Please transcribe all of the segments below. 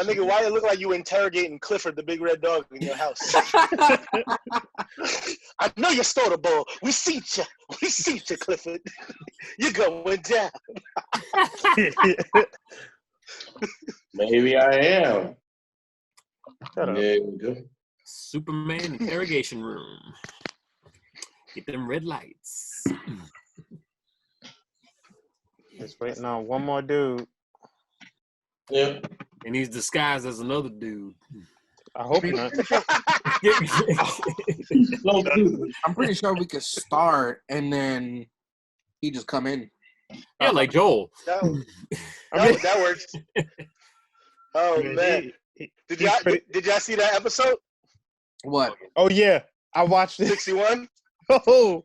My nigga, why it look like you interrogating Clifford, the big red dog, in your house? I know you stole the ball. We see you. We see you, Clifford. You're going down. Maybe I am. Shut up. There you go. Superman interrogation room. Get them red lights. Just waiting on one more dude. Yeah. And he's disguised as another dude. I hope not. I'm pretty sure we could start and then he just come in. Yeah, like Joel. That works. Oh, man. Did y'all see that episode? What? Oh, yeah. I watched it. 61? Oh,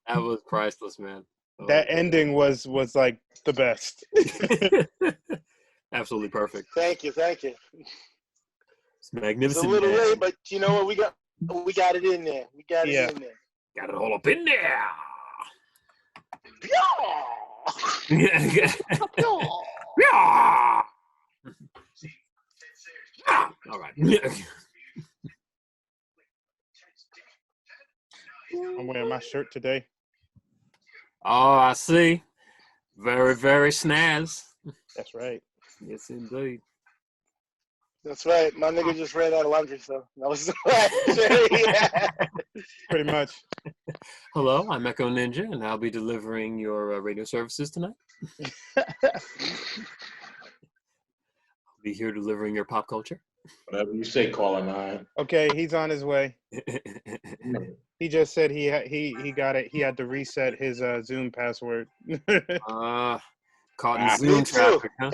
That was priceless, man. Oh, that ending was like the best. Absolutely perfect. Thank you. It's magnificent. It's a little man. late, but you know what? We got it in there. We got it in there. Got it all up in there. All right. I'm wearing my shirt today. Oh, I see. Very, very snaz. That's right. Yes, indeed. That's right. My nigga just ran out of laundry, so that was yeah. Pretty much. Hello, I'm Echo Ninja, and I'll be delivering your radio services tonight. I'll be here delivering your pop culture. Whatever you say, caller 9. Okay, he's on his way. He just said he got it. He had to reset his Zoom password. Caught in Zoom traffic, huh?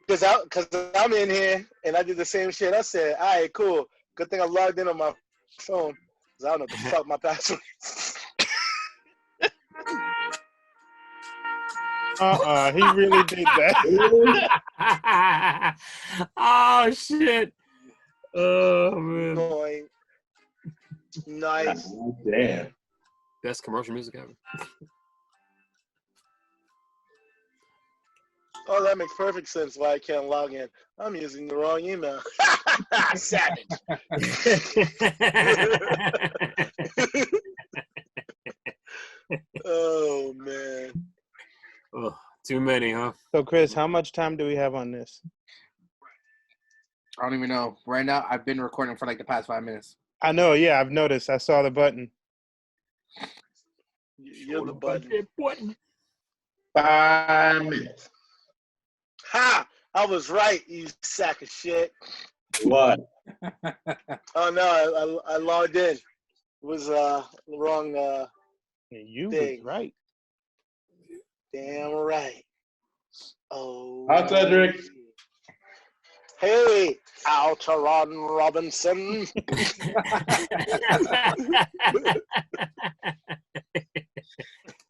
Because I'm in here, and I did the same shit. I said, all right, cool. Good thing I'm logged in on my phone, because I don't know what the fuck my password is. He really did that. Oh, shit. Oh, man. Boy. Nice. Oh, damn. Best commercial music ever. Oh, that makes perfect sense why I can't log in. I'm using the wrong email. Savage. Oh, man. Oh, too many, huh? So, Chris, how much time do we have on this? I don't even know. Right now, I've been recording for like the past 5 minutes. I know, yeah, I've noticed. I saw the button. You're the button. 5 minutes. Ha! I was right, you sack of shit. What? Oh, no, I logged in. It was the wrong You thing. was right. Damn right. Oh. Hi, Cedric. Hey, Alteron Robinson.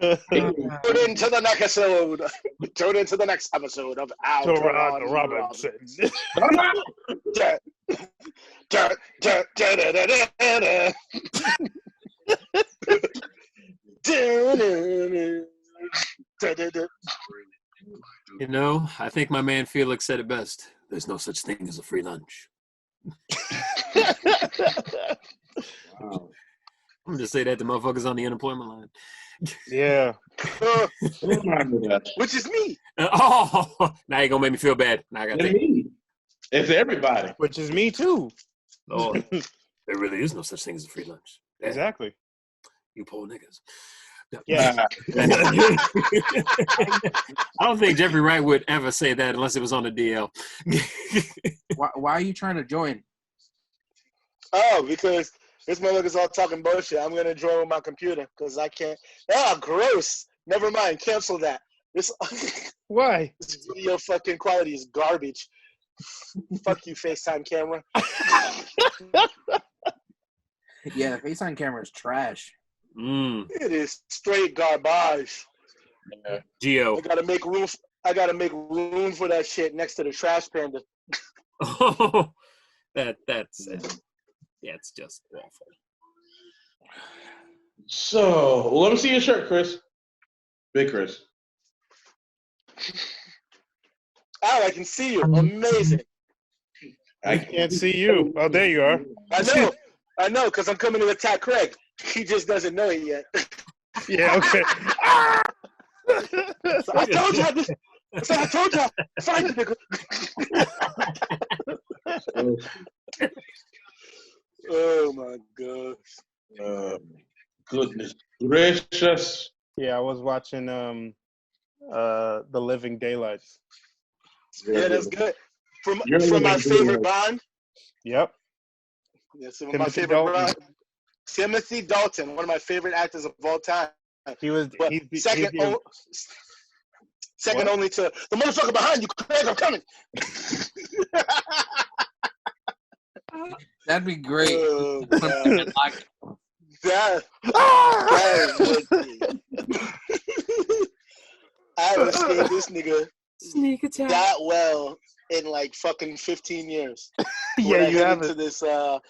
Tune into the next episode. Tune into the next episode of Alteron Robinson. You know, I think my man Felix said it best. There's no such thing as a free lunch. Wow. I'm going to say that to motherfuckers on the unemployment line. Yeah. Which is me. Now you're going to make me feel bad. Now I got to It's me. It's everybody. Which is me, too. Oh, there really is no such thing as a free lunch. Yeah. Exactly. You poor niggas. Yeah. I don't think Jeffrey Wright would ever say that unless it was on the DL. Why are you trying to join? Oh, because this motherfucker's all talking bullshit. I'm going to join with my computer because I can't. Ah, gross. Never mind. Cancel that. This Why? This video fucking quality is garbage. Fuck you, FaceTime camera. Yeah, the FaceTime camera is trash. It is straight garbage. Yeah. Geo. I gotta make room. I gotta make room for that shit next to the trash panda. Oh, that's yeah, it's just awful. So, let me see your shirt, Chris. Big Chris. Al, I can see you. Amazing. I can't see you. Oh, there you are. I know, because I'm coming to attack Craig. He just doesn't know it yet. Yeah, okay. So I told you. I told you. Find it, nigga. Oh my gosh. Goodness gracious. Yeah, I was watching The Living Daylights. Yeah, that's good. From You're my living favorite good. Bond. Yep. Yes, my Timothy favorite Dalton. Bond. Timothy Dalton, one of my favorite actors of all time. He was. But second only to the motherfucker behind you, Craig. I'm coming. That'd be great. Oh, Like, that would be. I haven't seen this nigga Sneak attack. that well in like fucking 15 years. Yeah, When I you hit have into it. this. I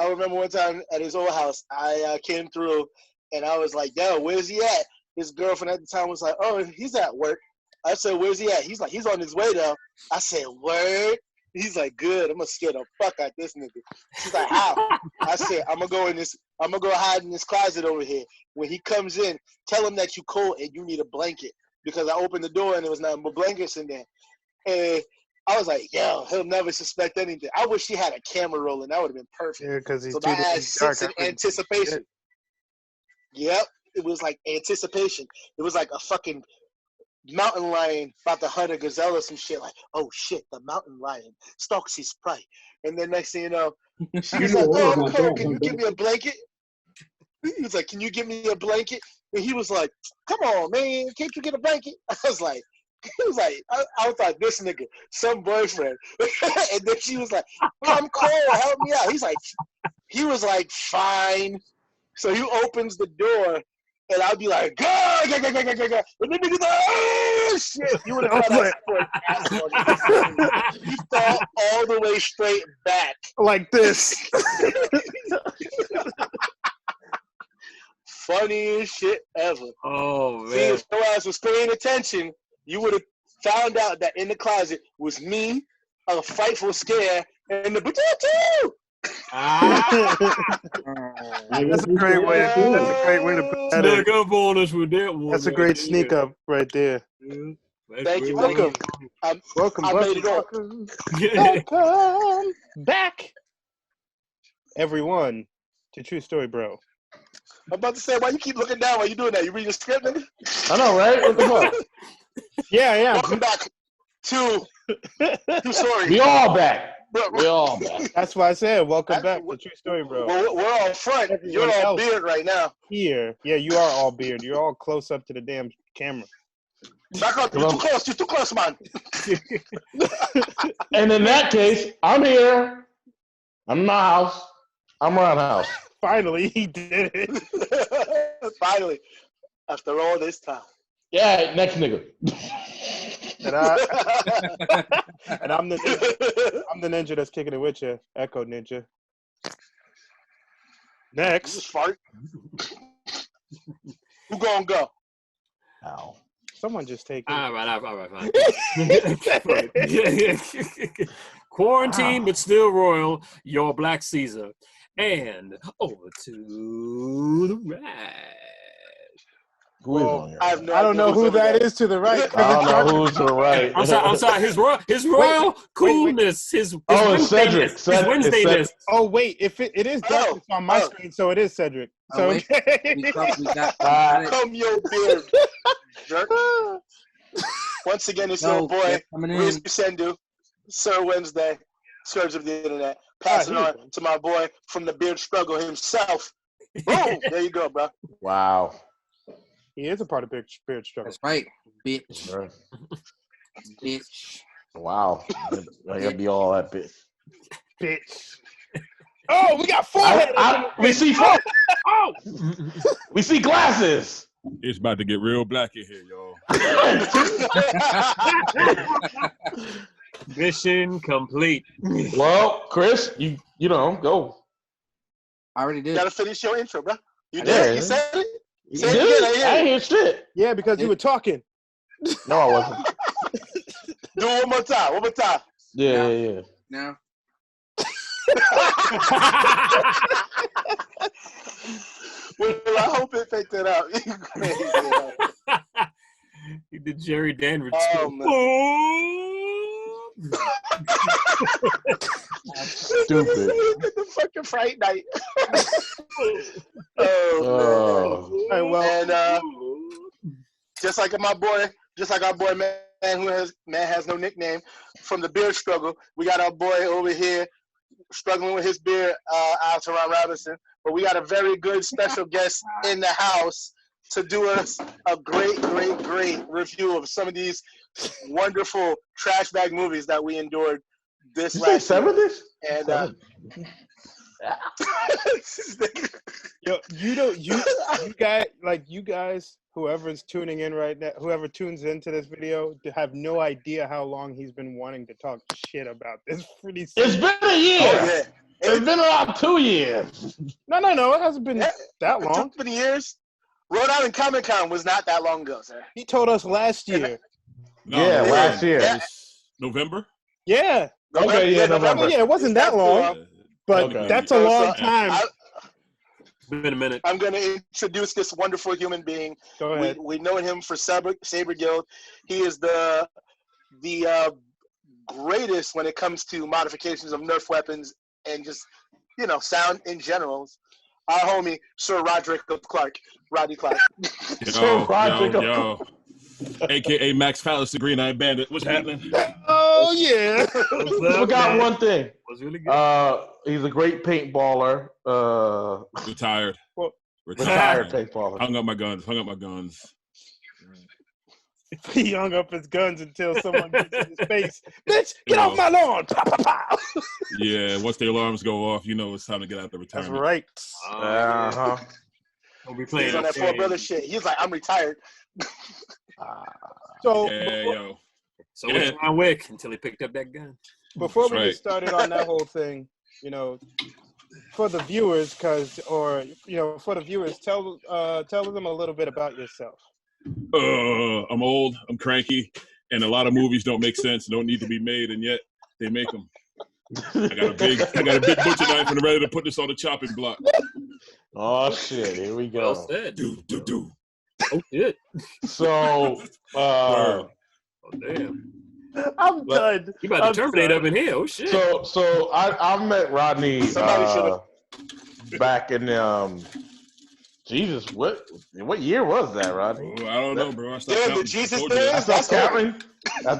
remember one time at his old house. I came through and I was like, "Yo, where's he at?" His girlfriend at the time was like, "Oh, he's at work." I said, "Where's he at?" He's like, "He's on his way though." I said, "Word." He's like, "Good. I'm gonna scare the fuck out this nigga." She's like, "How?" I said, I'm gonna go hide in this closet over here. When he comes in, tell him that you cold and you need a blanket, because I opened the door and there was nothing but blankets in there. And I was like, "Yo, he'll never suspect anything." I wish he had a camera rolling. That would have been perfect. Yeah, because he's So too my damn ass sits in dark. anticipation. Yep, it was like anticipation. It was like a fucking mountain lion about to hunt a gazelle or some shit. Like, oh shit, the mountain lion stalks his prey. And then next thing you know, she was like, "Oh, I'm cold. Can you give me a blanket?" He was like, "Can you give me a blanket?" And he was like, "Come on, man, can't you get a blanket?" I was like, he was like, I was like, this nigga, some boyfriend. And then she was like, "Come cold, help me out." He was like, "Fine." So he opens the door, and I'll be like, "Go, go, go, go, go, go, go." And then nigga's like, "Oh shit!" You would have thought I put acid on him. He fell all the way straight back. Like this. Funniest shit ever. Oh See, man. if your ass was paying attention, you would have found out that in the closet was me, a frightful scare, and the potato. That's a great way. That's a great way to put that in. Snuck up on us with that one. That's a great sneak up right there. Thank you. Welcome. Welcome. I made it up. Welcome back, everyone, to True Story Bro. I'm about to say, why you keep looking down while you doing that? You reading the script, nigga? I know, right? What the fuck? Yeah. Welcome back to True Story. We all back. We all back. That's why I said welcome back to True Story Bro. We're all front. Everyone You're all else beard right now. here. Yeah, you are all beard. You're all close up to the damn camera. Back up. You're too close. You're too close, man. And in that case, I'm here. I'm in my house. I'm around the house. Finally, he did it. Finally, after all this time. Yeah, next nigga. And I'm the ninja that's kicking it with you, Echo Ninja. Next, Just fart. Who gonna go? Ow. someone just take it. All right, fine. Quarantine, but still royal. Your Black Caesar, and over to the right. Who is on here? I have no I don't idea know who who's over that there. is to the right. I don't know who's to the right. I'm sorry. His royal coolness. His Oh, it's Cedric. His Wednesdayness. Oh wait, if it is darkness on my screen, so it is Cedric. So wait. okay. we got Come your beard, jerk. Once again, it's your boy, coming in. Riz Sendu, Sir Wednesday, Scourge of the Internet. Passing on to my boy from the beard struggle himself. Boom! There you go, bro. Wow. He is a part of Spirit Struggle. That's right, bitch. Right. Bitch. Wow. I gotta be all that bitch. Bitch. Oh, we got four. We see four. Oh, we see glasses. It's about to get real black in here, y'all. Mission complete. Well, Chris, you know, go. I already did. You gotta finish your intro, bro. You Yeah. did? You said it? You Say it did? again, I I hear ain't you. hear shit. Yeah, because you were talking. No, I wasn't. Do it one more time. One more time. Yeah. Now, Well, I hope it picked it up. You crazy, yo. You did Jerry Danvers. Oh, man. Stupid. The fucking Fright Night. Oh. All right, well, And just like our boy man who has no nickname from the beard struggle, we got our boy over here struggling with his beard, Altaron Robinson. But we got a very good special guest in the house to do us a great review of some of these wonderful trash bag movies that we endured this You say last year. 70s? And yo, you guys, whoever's tuning in right now, whoever tunes into this video, have no idea how long he's been wanting to talk shit about this pretty soon. It's been a year. oh yeah, It's been about 2 years. No, it hasn't been that it long. took many years. Rhode Island Comic Con was not that long ago, sir. He told us last year. No, Yeah, last year. Yeah. November. Yeah. Okay, yeah, November. Yeah, it wasn't that long, but Okay. that's a long time. It's been a minute. I'm going to introduce this wonderful human being. Go ahead. We know him for Saber Guild. He is the greatest when it comes to modifications of Nerf weapons and just, sound in general. Our homie, Sir Rodney Clarke. Yo. AKA Max Palace, the Green-Eyed Bandit. What's happening? Oh yeah. Forgot one thing. Was really good. He's a great paintballer. Retired. Retired paintballer. Hung up my guns. He hung up his guns until someone gets in his face. Bitch, get off my lawn! Pow, pow, pow. Yeah, once the alarms go off, it's time to get out the That's retirement. right. Uh-huh. We'll be He's playing on that poor brother shit. He's like, I'm retired. So Yeah, yo. So was John Wick until he picked up that gun. before we That's get right. started on that whole thing, for the viewers, for the viewers, tell them a little bit about yourself. I'm old, I'm cranky, and a lot of movies don't make sense, don't need to be made, and yet they make them. I got a big butcher knife and I'm ready to put this on the chopping block. Oh shit! Here we Well go. said. Do. Oh shit. So, Word. Oh damn. I'm done. You about to terminate up in here. Oh shit. so I met Rodney Somebody should've- back in Jesus, what year was that, Rodney? Oh, I don't know, bro. I stopped Yeah, counting. the Jesus I told you. thing. I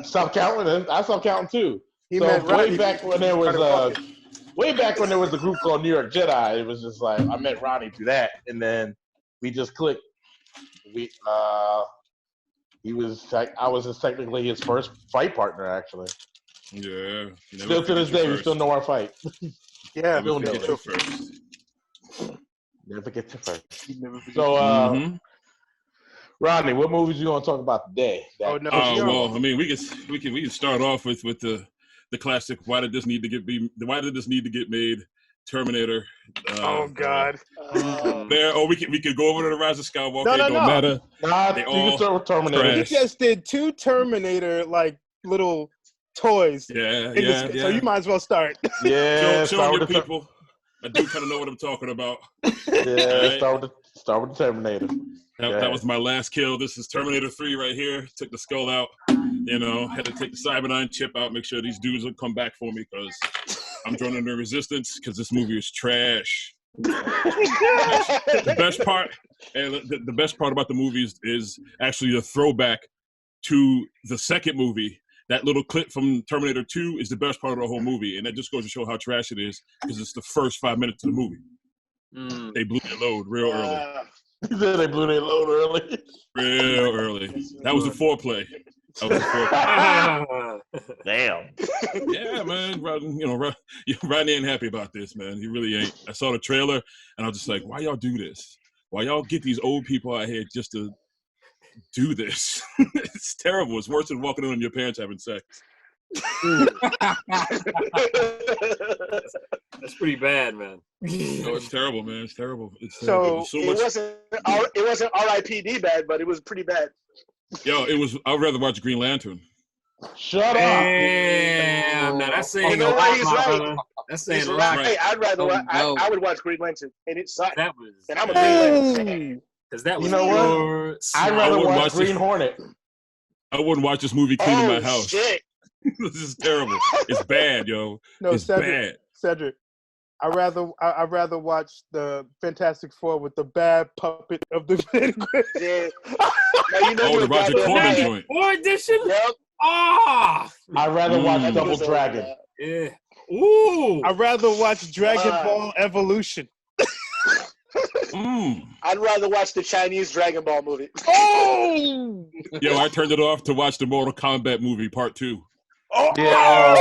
stopped counting. I stopped counting too. He So met Rodney. way back when there was a group called New York Jedi, it was just like I met Ronnie through that, and then we just clicked. I was just technically his first fight partner, actually. Yeah. Still to this day, we still know our fight. Yeah, Never still forget know you it. first. Never get to first. never forget. So, Mhm. Rodney, what movies you gonna talk about today? Oh, no. Well, I mean, we can start off with the classic. Why did this need to get made? Terminator. Oh God. We could go over to the Rise of Skywalker. No, it don't matter. Nah, They you all can start with Terminator. He trash. just did 2 Terminator little toys. Yeah, in yeah, this, So you might as well start. Yeah, Show start your with the people. I do kind of know what I'm talking about. yeah, start with the Terminator. That was my last kill. This is Terminator 3 right here. Took the skull out. Had to take the Cyberdyne chip out, make sure these dudes would come back for me because I'm joining the resistance because this movie is trash. The best part about the movie is actually a throwback to the second movie. That little clip from Terminator 2 is the best part of the whole movie, and that just goes to show how trash it is because it's the first 5 minutes of the movie. They blew their load real early. He said they blew their load early. Real early. That was the foreplay. Damn. Yeah, man. Rodney ain't happy about this, man. He really ain't. I saw the trailer, and I was just like, why y'all do this? Why y'all get these old people out here just to do this? It's terrible. It's worse than walking in on your parents having sex. That's pretty bad, man. No, it's terrible, man. It's terrible. It's So, terrible. It wasn't R.I.P.D. bad, but it was pretty bad. I'd rather watch Green Lantern. Shut up. Damn, now that's saying You know a what? lot, He's my right. brother. That's saying He's a lot. right. I'd rather. Oh, no. I would watch Green Lantern, and it sucked. That was. And I'm a Green Lantern fan. Ooh. Because that You was know what? pure I'd snap. rather wouldn't watch watch Green it. Hornet. I wouldn't watch this movie cleaning my Oh house. shit! This is terrible. It's bad, yo. No, It's bad. Cedric. I'd rather watch the Fantastic Four with the bad puppet of the Yeah. Now you know Oh, you're the a Roger goddamn Corman liar. joint. Four edition? Yep. Ah! I'd rather watch Mm. Double Niggas Dragon. are, Yeah. Ooh! I'd rather watch Dragon Ball Evolution. I'd rather watch the Chinese Dragon Ball movie. Oh! Yo, I turned it off to watch the Mortal Kombat movie Part 2. Oh! Yeah.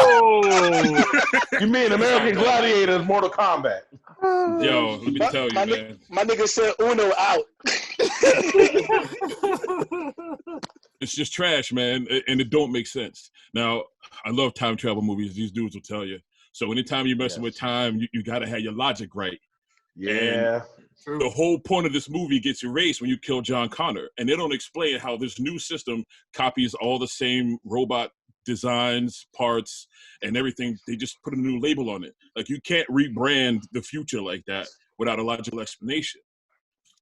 You mean American Gladiators Mortal Kombat? Yo, let me tell you, man. My nigga said Uno out. It's just trash, man, and it don't make sense. Now, I love time travel movies. These dudes will tell you. So anytime you're messing with time, you got to have your logic right. Yeah. And the whole point of this movie gets erased when you kill John Connor. And they don't explain how this new system copies all the same robot designs, parts, and everything. They just put a new label on it. Like, you can't rebrand the future like that without a logical explanation.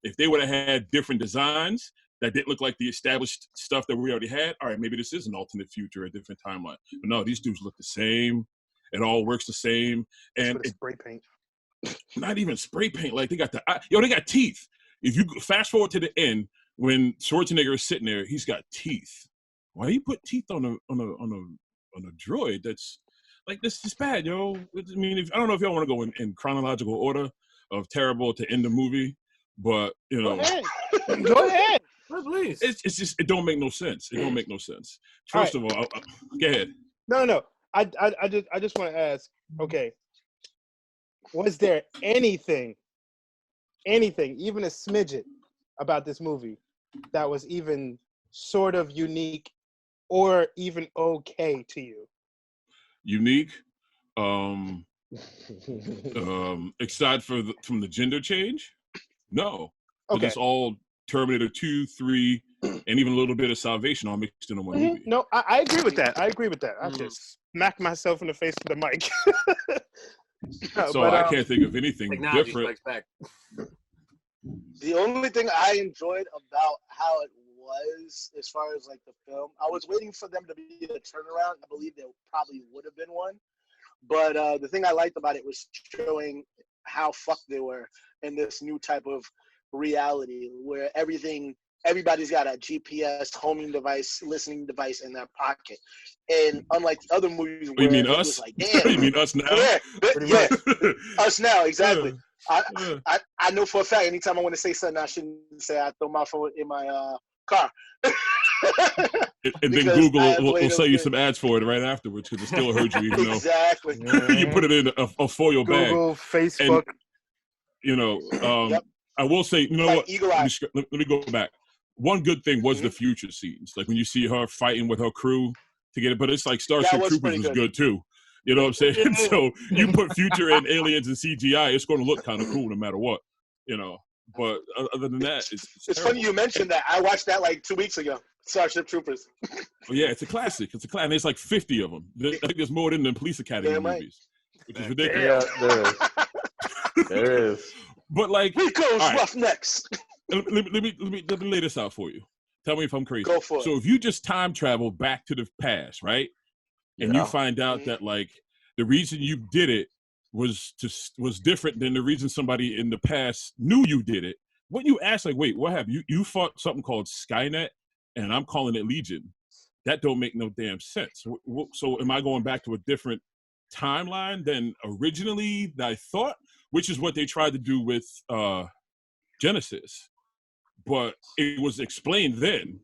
If they would have had different designs that didn't look like the established stuff that we already had, all right, maybe this is an alternate future, a different timeline. But no, these dudes look the same. It all works the same. And It's spray paint. not even spray paint. Like, they got they got teeth. If you fast forward to the end, when Schwarzenegger is sitting there, he's got teeth. Why you put teeth on a droid? That's like, this is bad, yo. I mean, I don't know if y'all want to go in chronological order of terrible to end the movie, but you know, Go ahead. Oh, please. it's just, it don't make no sense. It don't make no sense. First of all, go ahead. No. I just want to ask. Okay, was there anything, even a smidget, about this movie that was even sort of unique or even okay to you? Unique, aside from the gender change, no. Okay. It's all Terminator 2, 3, and even a little bit of Salvation all mixed into one movie. No, I agree with that. I just smacked myself in the face with the mic. So I can't think of anything Technology different. strikes back. The only thing I enjoyed about how it was, as far as like the film, I was waiting for them to be a turnaround. I believe there probably would have been one. But the thing I liked about it was showing how fucked they were in this new type of reality where everybody's got a GPS homing device, listening device in their pocket. And unlike the other movies where You mean it us? was like, damn. You mean us now? Yeah, us now, exactly. Yeah. I know for a fact anytime I want to say something, I shouldn't say I throw my phone in my car. And then Google will sell you some ads for it right afterwards because it still heard you, even exactly. though you put it in a foil bag. Google, Facebook. And, you know, I will say, you know Like what? Eagle Eye. Let me go back. One good thing was the future scenes, like when you see her fighting with her crew to get it. But it's like Starship Troopers was good too. You know what I'm saying? So you put future and aliens and CGI, it's going to look kind of cool no matter what. You know. But other than that, it's funny you mentioned that. I watched that like 2 weeks ago. Starship Troopers. Yeah, it's a classic. It's a classic. And there's like 50 of them. I think there's more than Police Academy movies, which is ridiculous. Yeah, there is. There is. But like, Rico's Roughnecks. Let me lay this out for you. Tell me if I'm crazy. Go for it. So if you just time travel back to the past, right, and you find out that like the reason you did it was different than the reason somebody in the past knew you did it. When you ask, like, wait, what happened? You fought something called Skynet, and I'm calling it Legion. That don't make no damn sense. So am I going back to a different timeline than originally I thought? Which is what they tried to do with Genesis. But it was explained then.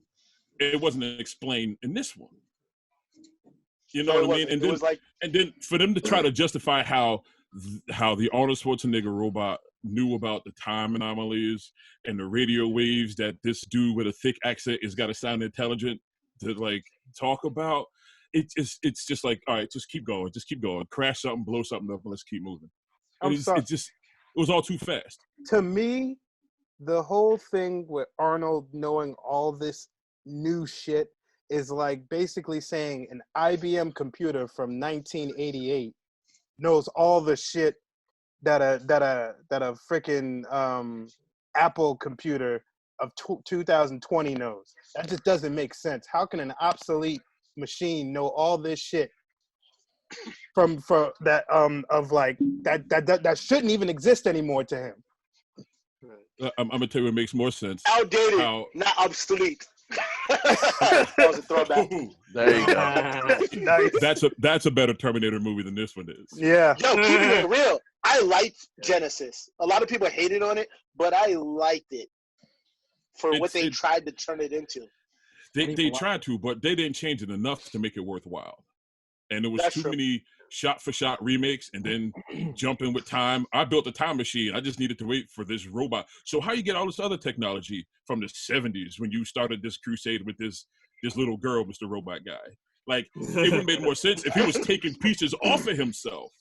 It wasn't explained in this one. You know what I mean? And then for them to try to justify how the Arnold Schwarzenegger robot knew about the time anomalies and the radio waves that this dude with a thick accent has got to sound intelligent to like talk about. It's just like, all right, just keep going, crash something, blow something up, and let's keep moving. It was all too fast. To me, the whole thing with Arnold knowing all this new shit is like basically saying an IBM computer from 1988 knows all the shit that a freaking Apple computer of 2020 knows. That just doesn't make sense. How can an obsolete machine know all this shit from that of like that shouldn't even exist anymore to him? I'm gonna tell you what makes more sense. Outdated, not obsolete. That was a throwback. There you go. Nice. That's a better Terminator movie than this one is. Yeah. Yo, keeping it real, I liked Genesis. A lot of people hated on it, but I liked it for what they tried to turn it into. They tried to, but they didn't change it enough to make it worthwhile. And there was That's too true. many shot-for-shot remakes and then jumping with time. I built a time machine. I just needed to wait for this robot. So how you get all this other technology from the 70s when you started this crusade with this little girl, Mr. Robot Guy? Like, it would have made more sense if he was taking pieces off of himself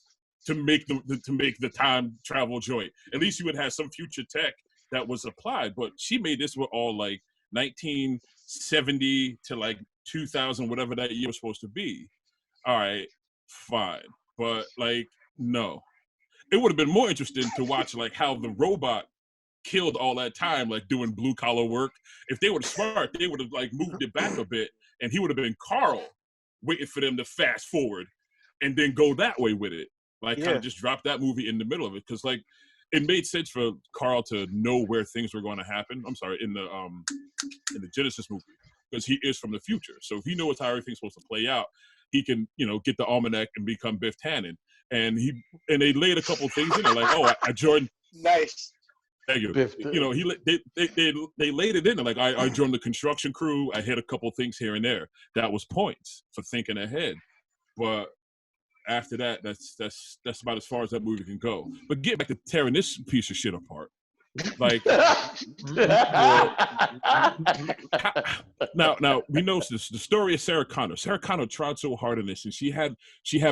to make the time travel joint. At least you would have some future tech that was applied. But she made this with all like 1970 to like 2000, whatever that year was supposed to be. All right, fine. But like, no. It would have been more interesting to watch like how the robot killed all that time, like doing blue collar work. If they were smart, they would have like moved it back a bit, and he would have been Carl, waiting for them to fast forward and then go that way with it. Like kind of just drop that movie in the middle of it, because like it made sense for Carl to know where things were going to happen. I'm sorry, in the Genesis movie, because he is from the future, so if he knows how everything's supposed to play out, he can, get the almanac and become Biff Tannen. And they laid a couple things in there, like, oh, I joined. Nice. Thank you. They laid it in there, like I joined the construction crew. I hit a couple things here and there. That was points for thinking ahead. But after that, that's about as far as that movie can go. But get back to tearing this piece of shit apart. Like now we know the story of Sarah Connor. Sarah Connor tried so hard in this, and she had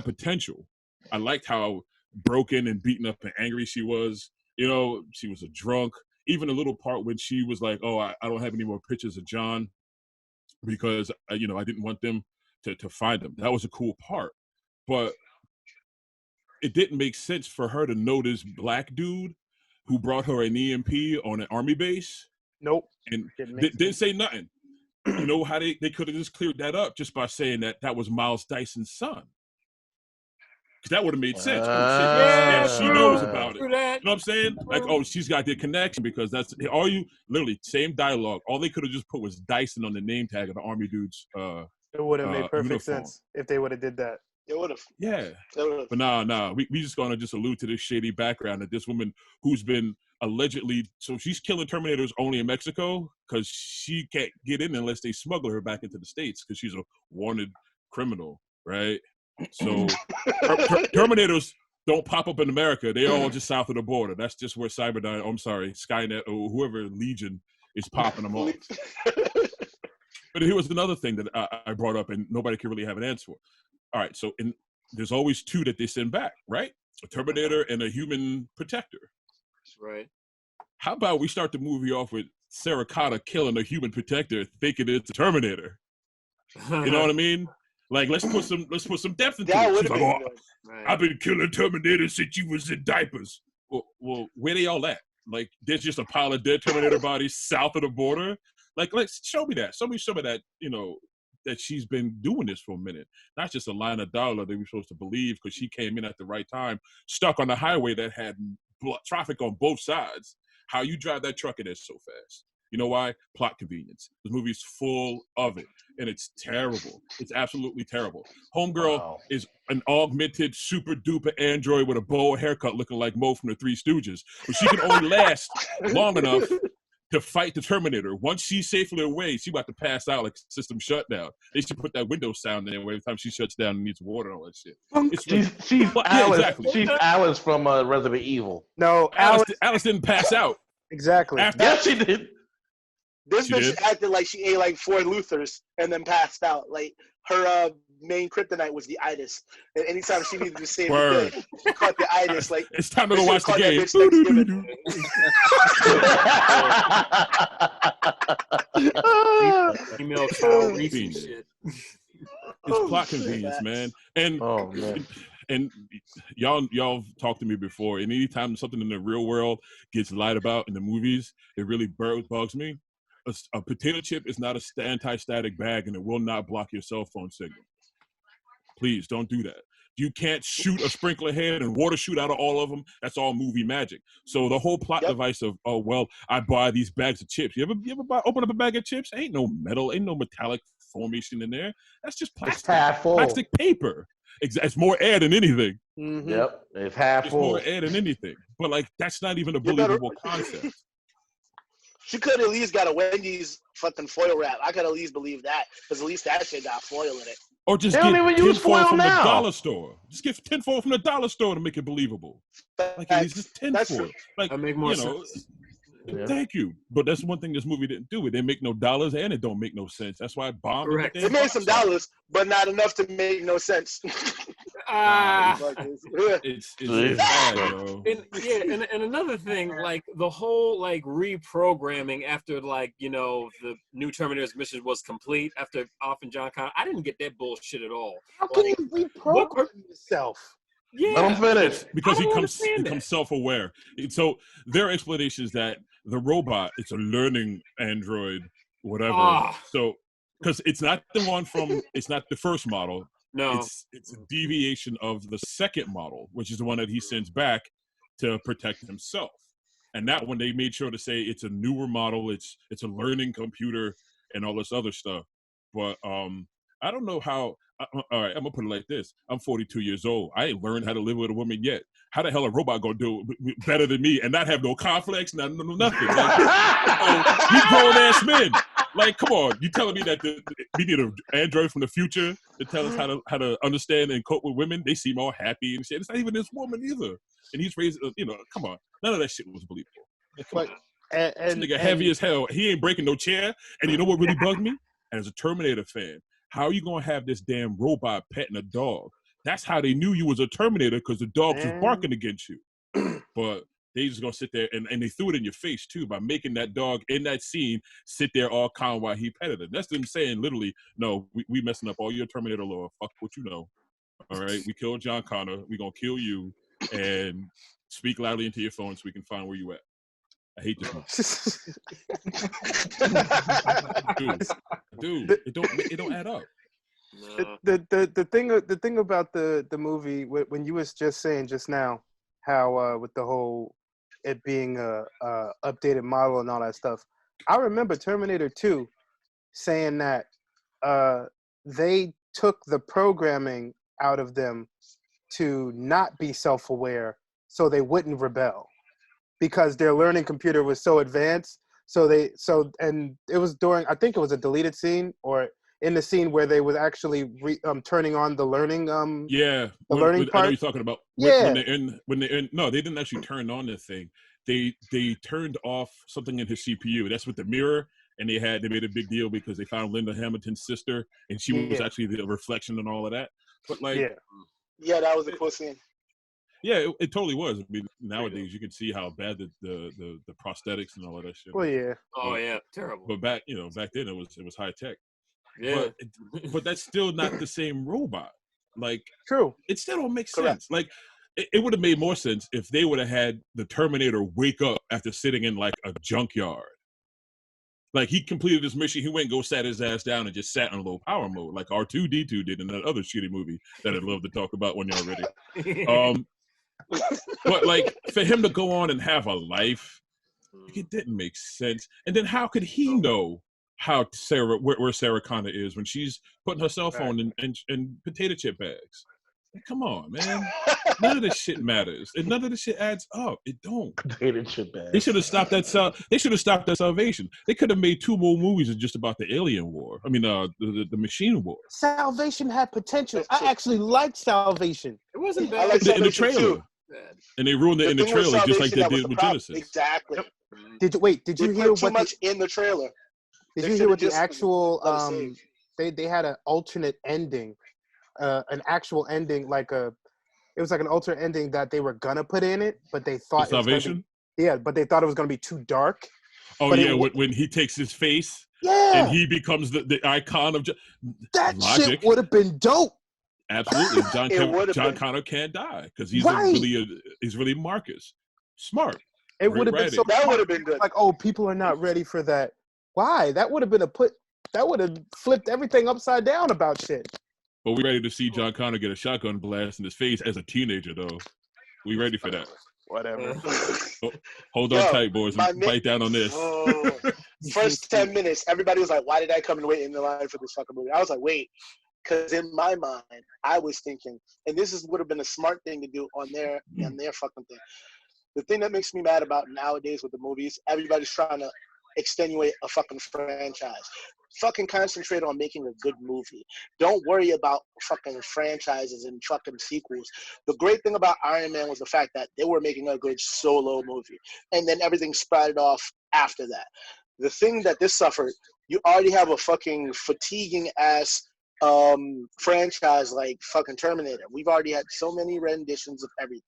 potential. I liked how broken and beaten up and angry she was. She was a drunk. Even a little part when she was like, "Oh, I don't have any more pictures of John because I didn't want them to find him." That was a cool part, but it didn't make sense for her to know this black dude who brought her an EMP on an army base. Nope. And didn't say nothing. You know how they could have just cleared that up just by saying that was Miles Dyson's son. Because that would have made sense. She knows about it. You know what I'm saying? Like, oh, she's got their connection, because that's all you literally same dialogue. All they could have just put was Dyson on the name tag of the army dude's it would have made perfect uniform. sense if they would have did that. It would have. Yeah. But nah. We just gonna just allude to this shady background that this woman who's been allegedly, so she's killing Terminators only in Mexico because she can't get in unless they smuggle her back into the States because she's a wanted criminal, right? So Terminators don't pop up in America. They're all just south of the border. That's just where Skynet or whoever Legion is popping them off. But here was another thing that I brought up and nobody can really have an answer for. All right, so there's always two that they send back, right? A Terminator and a human protector. Right. How about we start the movie off with Sarah Connor killing a human protector, thinking it's a Terminator? You know what I mean? Like, let's put some depth into it. She's like, oh, I've been killing Terminators since you was in diapers. Well, where they all at? Like, there's just a pile of dead Terminator bodies south of the border. Like, let's show me that. Show me some of that. That she's been doing this for a minute. Not just a line of dialogue that we're supposed to believe because she came in at the right time, stuck on the highway that had traffic on both sides. How you drive that truck in there so fast? You know why? Plot convenience. This movie's full of it, and it's terrible. It's absolutely terrible. Homegirl is an augmented, super duper android with a bowl haircut looking like Mo from the Three Stooges. But she can only last long enough to fight the Terminator. Once she's safely away, she's about to pass out like system shutdown. They should put that window sound in every time she shuts down and needs water and all that shit. She's Alice. Yeah, exactly. She's Alice from Resident Evil. No, Alice didn't pass out. Exactly. Yes, she did. This bitch acted like she ate like 4 Luthers and then passed out. Like her main kryptonite was the itis, and anytime she needed to save the day, she caught the itis. Like, it's time to go watch the game. Female cow reefing shit. plot convenience, man. And Oh man. and y'all talked to me before. And anytime something in the real world gets lied about in the movies, it really bugs me. A potato chip is not a anti-static bag, and it will not block your cell phone signal. Please don't do that. You can't shoot a sprinkler head and water shoot out of all of them. That's all movie magic. So the whole plot device of, oh well, I buy these bags of chips. You ever open up a bag of chips? Ain't no metal, ain't no metallic formation in there. That's just plastic. It's half full. Plastic paper. It's more air than anything. Mm-hmm. Yep, it's half It's full. more air than anything. But like, that's not even a believable concept. She could at least got a Wendy's fucking foil wrap. I could at least believe that, because at least that shit got foil in it. Or just They get don't even use tinfoil foil from now. the dollar store. Just get tinfoil from the dollar store to make it believable. Like at least just That's tinfoil. true. Like, That make more you know, sense. Yeah. Thank you. But that's one thing this movie didn't do. It didn't make no dollars and it don't make no sense. That's why it bombed. Correct. It made some dollars, but not enough to make no sense. It's bad, yo. And another thing, like the whole like reprogramming after like, you know, the new Terminator's mission was complete after off and John Connor. I didn't get that bullshit at all. How can Like, you reprogram yourself? Yeah. Let him finish. Because I he don't comes understand that. self-aware. So their explanation is that the robot, it's a learning android, whatever. Ah. So because it's not the one from, it's not the first model. No. It's a deviation of the second model, which is the one that he sends back to protect himself. And that one they made sure to say it's a newer model, it's a learning computer and all this other stuff. But I don't know how. All right, I'm gonna put it like this: I'm 42 years old. I ain't learned how to live with a woman yet. How the hell a robot gonna do it better than me and not have no conflicts, nothing? Like, we grown ass men. Like, come on, you telling me that we need an android from the future to tell us how to understand and cope with women? They seem all happy and shit. It's not even this woman either. And he's raised, come on, none of that shit was believable. Like, come on. This nigga heavy as hell. He ain't breaking no chair. And you know what really bugged me? And as a Terminator fan, how are you gonna have this damn robot petting a dog? That's how they knew you was a Terminator, because the dogs was barking against you. But they just gonna sit there and they threw it in your face too by making that dog in that scene sit there all calm while he petted it. That's them saying literally, no, we messing up all your Terminator lore. Fuck what you know. All right, we killed John Connor. We gonna kill you, and speak loudly into your phone so we can find where you at. I hate this movie. Dude, it don't add up. No. The thing about the movie, when you was just saying just now how with the whole it being a updated model and all that stuff, I remember Terminator 2 saying that they took the programming out of them to not be self-aware so they wouldn't rebel, because their learning computer was so advanced. And it was during, I think it was a deleted scene, or in the scene where they was actually turning on the learning learning part. I know you're talking about when they're in. No, they didn't actually turn on the thing. They turned off something in his CPU. That's with the mirror, and they made a big deal because they found Linda Hamilton's sister, and she was actually the reflection and all of that. But like, yeah, that was a cool scene. Yeah, it totally was. I mean, nowadays you can see how bad the prosthetics and all of that shit. Well, yeah. Oh yeah, terrible. But back then it was high tech. Yeah. But that's still not the same robot. Like, true. It still don't make sense. Like, it would have made more sense if they would have had the Terminator wake up after sitting in like a junkyard. Like, he completed his mission, he went and sat his ass down and just sat in low power mode, like R2-D2 did in that other shitty movie that I'd love to talk about when y'all ready. But like, for him to go on and have a life, like, it didn't make sense. And then how could he know how where Sarah Connor is when she's putting her cell phone in potato chip bags? Like, come on, man. None of this shit matters, and none of this shit adds up. It don't. Potato chip bags. They should have stopped that. They should have stopped that Salvation. They could have made 2 more movies just about the alien war. I mean, the machine war. Salvation had potential. I actually liked Salvation. It wasn't I bad. like In the Salvation trailer. too. And they ruined it in the thing with trailer, just like Salvation, they that was did the with problem. Genesis. Exactly. Did you They hear put too what much in the trailer? did They you hear should've what the just actual let it save. they had an alternate ending, an actual ending, it was like an alternate ending that they were gonna put in it, but they thought it was gonna Salvation? be, but they thought it was gonna be too dark, Oh But yeah, when he takes his face and yeah, he becomes the icon of that shit logic. would have been dope. Absolutely, It would have John been. Connor can't die because he's Right. he's really Marcus, smart. It Great would have been so writing. That smart. would have been good. Like, oh, people are not ready for that. Why? That would have been that would have flipped everything upside down about shit. But we ready to see John Connor get a shotgun blast in his face as a teenager, though. We ready for that? Whatever. Hold on Yo, tight, boys. my Bite down on this. Oh, first 10 minutes, everybody was like, why did I come and wait in the line for this fucking movie? I was like, wait. Because in my mind, I was thinking, and this would have been a smart thing to do on their fucking thing. The thing that makes me mad about nowadays with the movies, everybody's trying to extenuate a fucking franchise. Fucking concentrate on making a good movie. Don't worry about fucking franchises and fucking sequels. The great thing about Iron Man was the fact that they were making a good solo movie, and then everything sprouted off after that. The thing that this suffered, you already have a fucking fatiguing ass franchise like fucking Terminator. We've already had so many renditions of everything.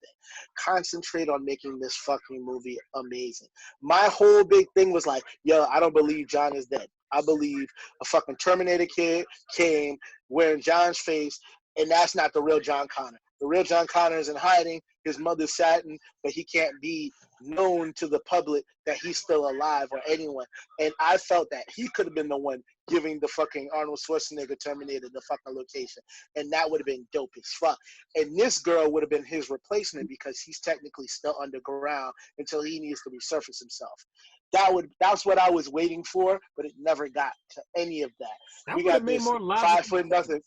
Concentrate on making this fucking movie amazing. My whole big thing was like, yo, I don't believe John is dead. I believe a fucking Terminator kid came wearing John's face, and that's not the real John Connor. The real John Connor is in hiding. His mother's saddened, but he can't be known to the public that he's still alive or anyone. And I felt that he could have been the one giving the fucking Arnold Schwarzenegger Terminator the fucking location. And that would have been dope as fuck. And this girl would have been his replacement because he's technically still underground until he needs to resurface himself. That's what I was waiting for, but it never got to any of that. That We would have got made this more logic. 5'0".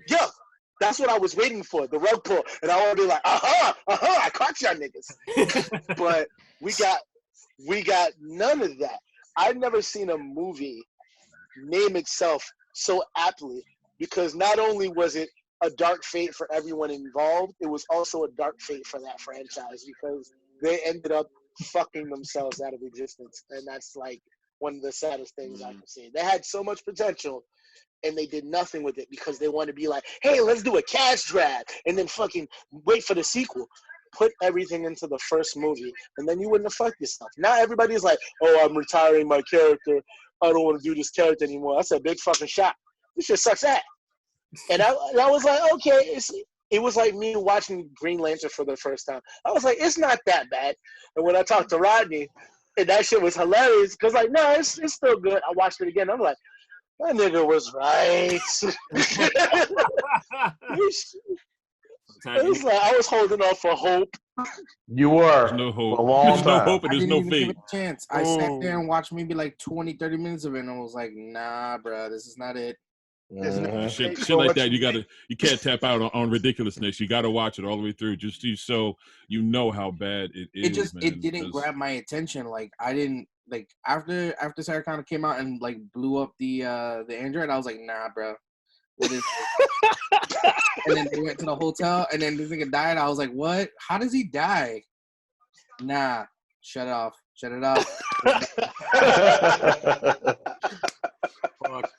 Yo, that's what I was waiting for, the rug pull. And I would be like, I caught y'all niggas. But we got none of that. I've never seen a movie name itself so aptly, because not only was it a dark fate for everyone involved, it was also a dark fate for that franchise because they ended up fucking themselves out of existence. And that's like one of the saddest things I can see. They had so much potential and they did nothing with it because they want to be like, hey, let's do a cash grab and then fucking wait for the sequel. Put everything into the first movie and then you wouldn't have fucked yourself. Now everybody's like, oh, I'm retiring my character. I don't want to do this character anymore. That's a big fucking shot. This shit sucks ass. And I was like, okay, it was like me watching Green Lantern for the first time. I was like, it's not that bad. And when I talked to Rodney, and that shit was hilarious, because like, no, it's still good. I watched it again. I'm like, that nigga was right. It was like I was holding off for hope. You were. There's no hope. For a long There's no time. hope and I there's didn't no even give fate. it a chance. I sat there and watched maybe like 20, 30 minutes of it, and I was like, nah, bro, this is not it. Shit like that, you can't tap out on ridiculousness. You gotta watch it all the way through, just so you know how bad it is. It didn't grab my attention. Like I didn't like after Sarah Connor came out and like blew up the android. I was like, nah, bro. What is this? And then they went to the hotel, and then this nigga died. I was like, what? How does he die? Nah, shut it off.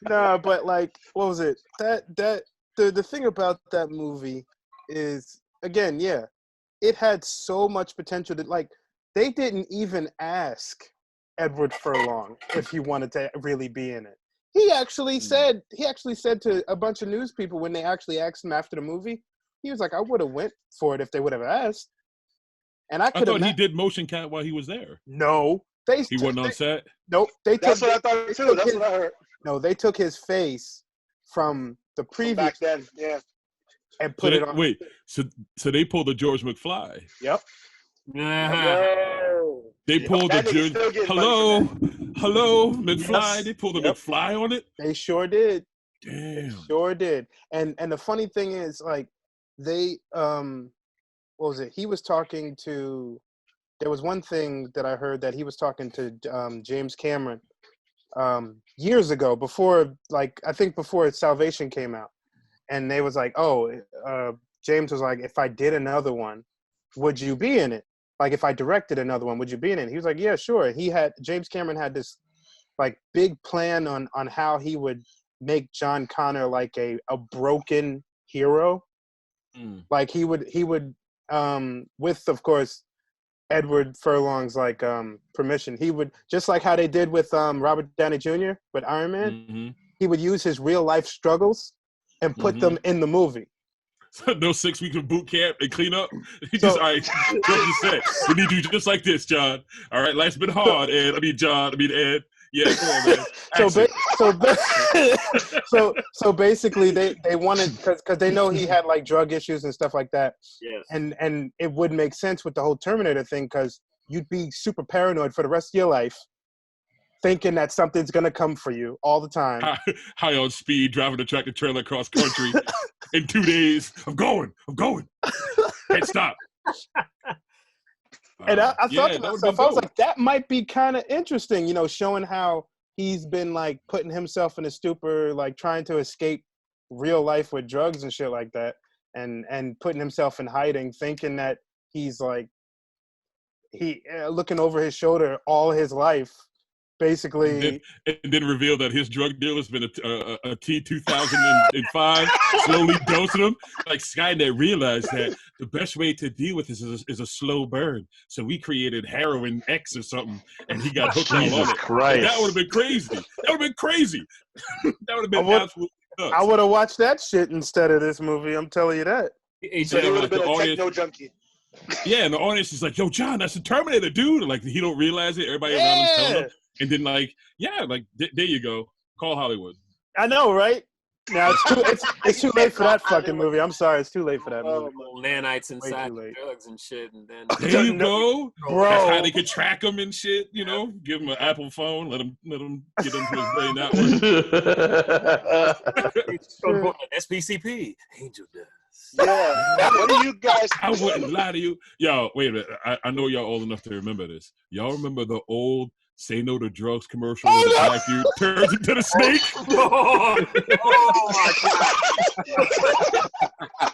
Nah, but like, what was it? The thing about that movie is, again, yeah, it had so much potential that like they didn't even ask Edward Furlong if he wanted to really be in it. He actually said to a bunch of news people when they actually asked him after the movie, he was like, I would have went for it if they would have asked. And I thought he did motion cat while he was there. No. He wasn't on set? Nope. That's what I thought too. That's what I heard. No, they took his face from the previous back then, yeah, and put it on. Wait, so they pulled a George McFly. Yep. They pulled a George. Hello, McFly. Yes. They pulled a McFly on it. They sure did. Damn. They sure did. And the funny thing is, like, they what was it? He was talking to. There was one thing that I heard that he was talking to James Cameron years ago, before, like, I think before Salvation came out, and they was like, James was like, if I did another one, would you be in it? Like, if I directed another one, would you be in it? He was like, yeah, sure. James Cameron had this like big plan on how he would make John Connor like a broken hero. Like he would with, of course, Edward Furlong's like permission. He would, just like how they did with Robert Downey Jr. with Iron Man. Mm-hmm. He would use his real life struggles and put them in the movie. So no 6 weeks of boot camp and clean up. He just, all right, what just said. We need you just like this, John. All right, life's been hard, Ed. Ed. Yeah, come on, man. So basically, they wanted, because they know he had like drug issues and stuff like that. Yes. And it would make sense with the whole Terminator thing, because you'd be super paranoid for the rest of your life, thinking that something's gonna come for you all the time. High on speed, driving a tractor trailer across country in 2 days. I'm going. Can't stop. And I thought to myself, I was like, that might be kind of interesting, you know, showing how he's been like putting himself in a stupor, like trying to escape real life with drugs and shit like that, and putting himself in hiding, thinking that he's like looking over his shoulder all his life, basically. And then reveal that his drug deal has been a T-2005, slowly dosing him. Like Skynet realized that the best way to deal with this is a slow burn. So we created heroin X or something, and he got hooked all on it. Christ. That would have been crazy. That would have been absolutely nuts. I would have watched that shit instead of this movie. I'm telling you that. So he would have been a techno junkie. Yeah, and the audience is like, "Yo, John, that's the Terminator, dude." And like he don't realize it. Everybody around him telling him. And then there you go. Call Hollywood. I know, right? Now it's too late for that fucking movie. I'm sorry, it's too late for that movie. Nanites inside drugs and shit, and then there you go, bro. That's how they could track him and shit. You know, give him an Apple phone, let him get into his brain that way. SPCP, Angel Dust. Yeah. What do you guys? I wouldn't lie to you. Yo, wait a minute. I know y'all old enough to remember this. Y'all remember the old Say No to Drugs commercial where the black dude turns into the snake? Oh my God.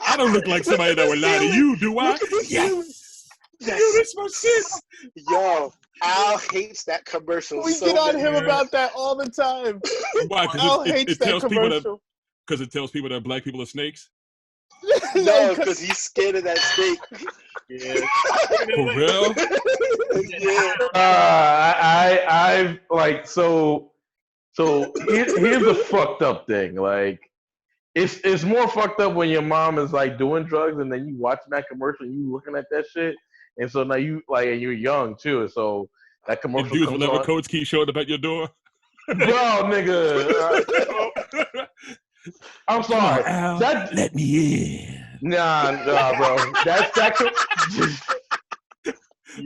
I don't look like somebody that would lie to you, do I? Yes. Yo, that's my shit. Yo, Al hates that commercial. We get on him about that all the time. Why? Al Because hates it that tells commercial. it tells people that black people are snakes? No, because he's scared of that snake. Yeah. For real? Yeah. I've like so here's the fucked up thing. Like it's more fucked up when your mom is like doing drugs and then you watching that commercial and you looking at that shit, and so now you like, and you're young too, and so that commercial. And dudes with leather coats keep showing up at your door. Bro, nigga. I'm sorry. Al, let me in. Nah, bro. That's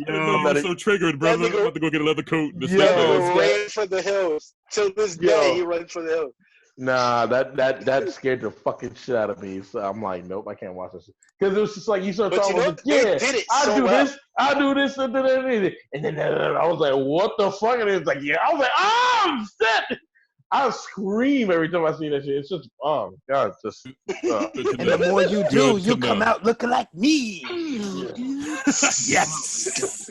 I'm so triggered, brother. I'm about to go get a leather coat. Ran for the hills. Till this day, he runs for the hills. Nah, that scared the fucking shit out of me. So I'm like, nope, I can't watch this. Because it was just like, you start talking about, I do this, and then I was like, what the fuck? And it was like, yeah. I was like, oh, shit. I scream every time I see that shit. It's just, oh, God, just. And the more you do, you come out looking like me. Yes.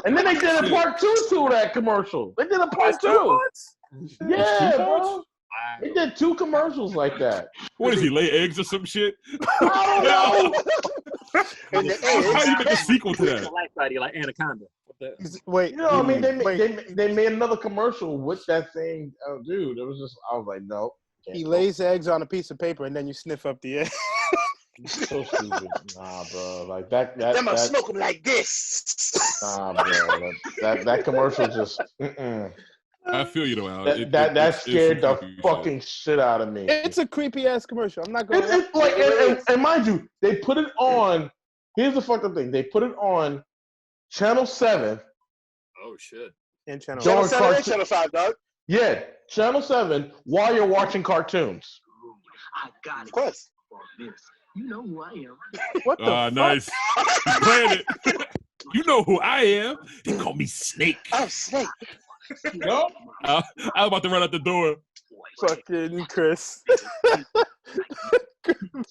And then they did a part 2 to that commercial. They did a part 2. Yeah, bro. They did 2 commercials like that. What is he, lay eggs or some shit? I don't know. How you make a sequel to that? Like Anaconda. Wait, you know, I mean, they made another commercial with that same dude. It was just, I was like, no. He lays eggs on a piece of paper and then you sniff up the egg. So stupid. Nah, bro. Like that. I'm gonna smoke them like this. Nah, bro. That commercial just. I feel you though, Al. That scared the fucking shit out of me. It's a creepy ass commercial. I'm not going. It's like, and mind you, they put it on. Here's the fucking thing. They put it on Channel 7. Oh shit. And Channel 7 and Channel 5, dog. Yeah, Channel 7 while you're watching cartoons. I got it. Of course. You know who I am. What the fuck? Nice. He's playing it. You know who I am. They call me Snake. I'm Snake. No? I was about to run out the door. Fucking Chris.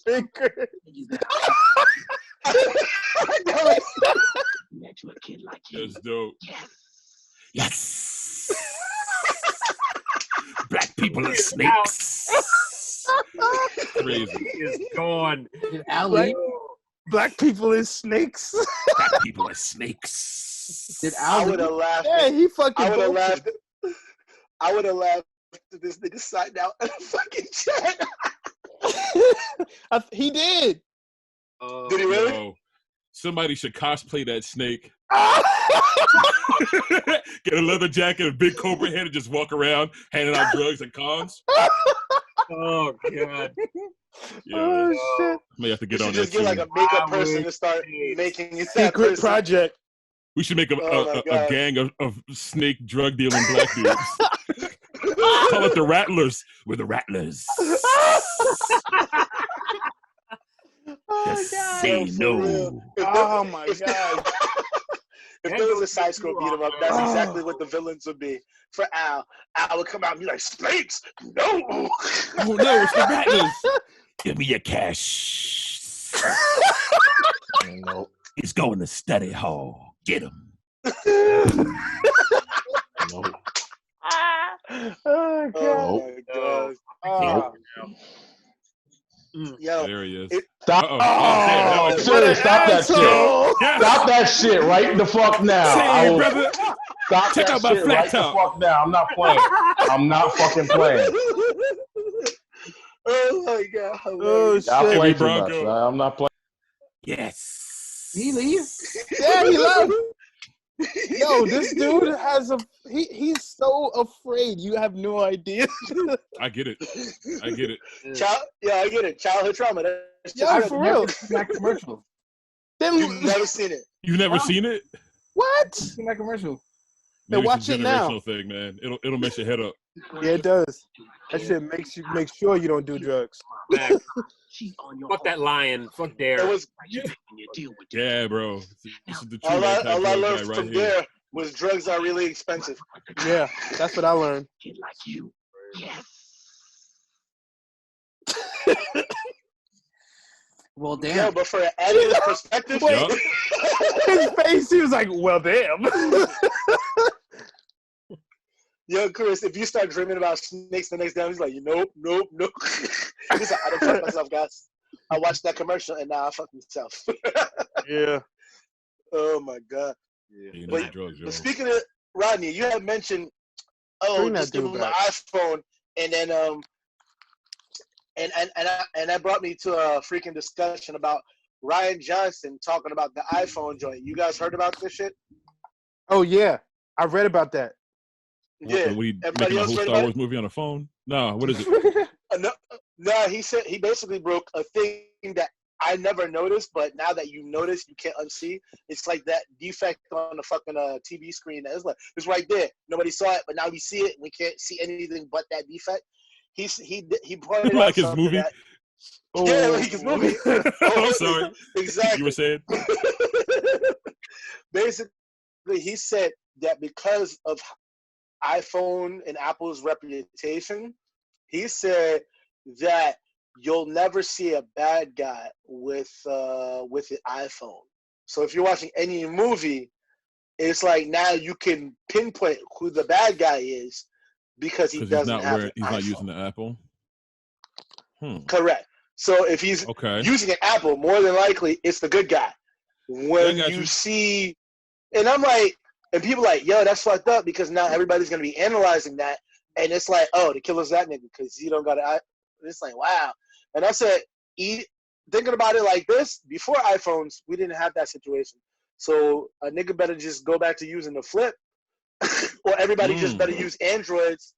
Big Chris. Met you a kid like you. That's dope. Yes. Black people are snakes. Crazy. He is gone. Did Ali? Black people is snakes. Black people are snakes. Did I Al would have laughed. Yeah, he fucking. I would have bullshit. laughed. I would have laughed if this nigga sat down in a fucking chat. He did. Did he really? Yo, somebody should cosplay that snake. Get a leather jacket, a big cobra head, and just walk around handing out drugs and cons. Oh god. Yeah, Oh shit! may have to You get on should that just get like soon. a makeup person to start making it that Secret person. project. We should make Oh my a God. gang of snake drug dealing black dudes. Call it the Rattlers. We're the Rattlers. Oh Just god! say For no. real. Oh my if- god! If there was a side scroll beat 'em up, that's Oh. exactly what the villains would be. For Al, Al would come out and be like, "Snakes, no." Oh no, it's the Rattlers. Give me your cash. Nope. He's going to study hall. Get him. Nope. Oh god! Oh my god. Oh. Yo, There he is. Stop. Uh-oh. Oh, Oh, sir, stop that shit. Asshole. Yes. Stop that shit right the fuck now. Say I it, will brother. stop Check that out my shit flat right top. the fuck now. I'm not playing. I'm not fucking playing. oh my god. Oh hilarious. Y'all shit! play too Bronco. much. I'm not playing. Yes. he leave? Yeah, he left. Yo, this dude has he's so afraid. You have no idea. I get it. I get it. Yeah, I get it. Childhood trauma. That's just Yo, for real. That commercial. You've never seen it. You've never seen it? What? Seen that commercial? Then Maybe watch it's a it now. generational thing, man. It'll mess your head up. Yeah, it does. That shit makes you make sure you don't do drugs. Mac, She's on your fuck that lion. Fuck It Dare. was deal with Yeah, bro. This is the true all I anti-drug guy learned right from here. there was drugs are really expensive. Yeah, that's what I learned. kid like you. Yes. Well, damn. Yeah, but for an added perspective, Yup. His face, he was like, "Well, damn." yo, Chris, if you start dreaming about snakes the next day, he's like, nope. He's like, I don't fuck myself, guys. I watched that commercial and now I fuck myself. Yeah. Oh my god. You know But- the drugs, yo. But speaking of Rodney, you had mentioned, Bring that just give dude him an back. iPhone, and then and that brought me to a freaking discussion about Ryan Johnson talking about the iPhone joint. You guys heard about this shit? Oh yeah, I read about that. Yeah. What, we Everybody making a else whole heard Star about Wars movie on a phone? No, what is it? No, he said he basically broke a thing that I never noticed, but now that you notice, you can't unsee. It's like that defect on the fucking TV screen. It's like it's right there. Nobody saw it, but now we see it. We can't see anything but that defect. He pointed out Like his something movie? that- yeah, like his movie. I'm sorry. Exactly. You were saying? Basically, he said that because of iPhone and Apple's reputation, he said that you'll never see a bad guy with an iPhone. So if you're watching any movie, it's like now you can pinpoint who the bad guy is because he Because doesn't have an he's not iPhone. using the Apple. Correct. So if he's Okay. using an Apple, more than likely it's the good guy. When Yeah, I got you you. see, and I'm like, and people like, yo, that's fucked up because now everybody's gonna be analyzing that, and it's like, oh, the killer's that nigga because he don't got an. It's like, wow. And I said, thinking about it like this, before iPhones, we didn't have that situation. So a nigga better just go back to using the flip, or everybody just better use Androids,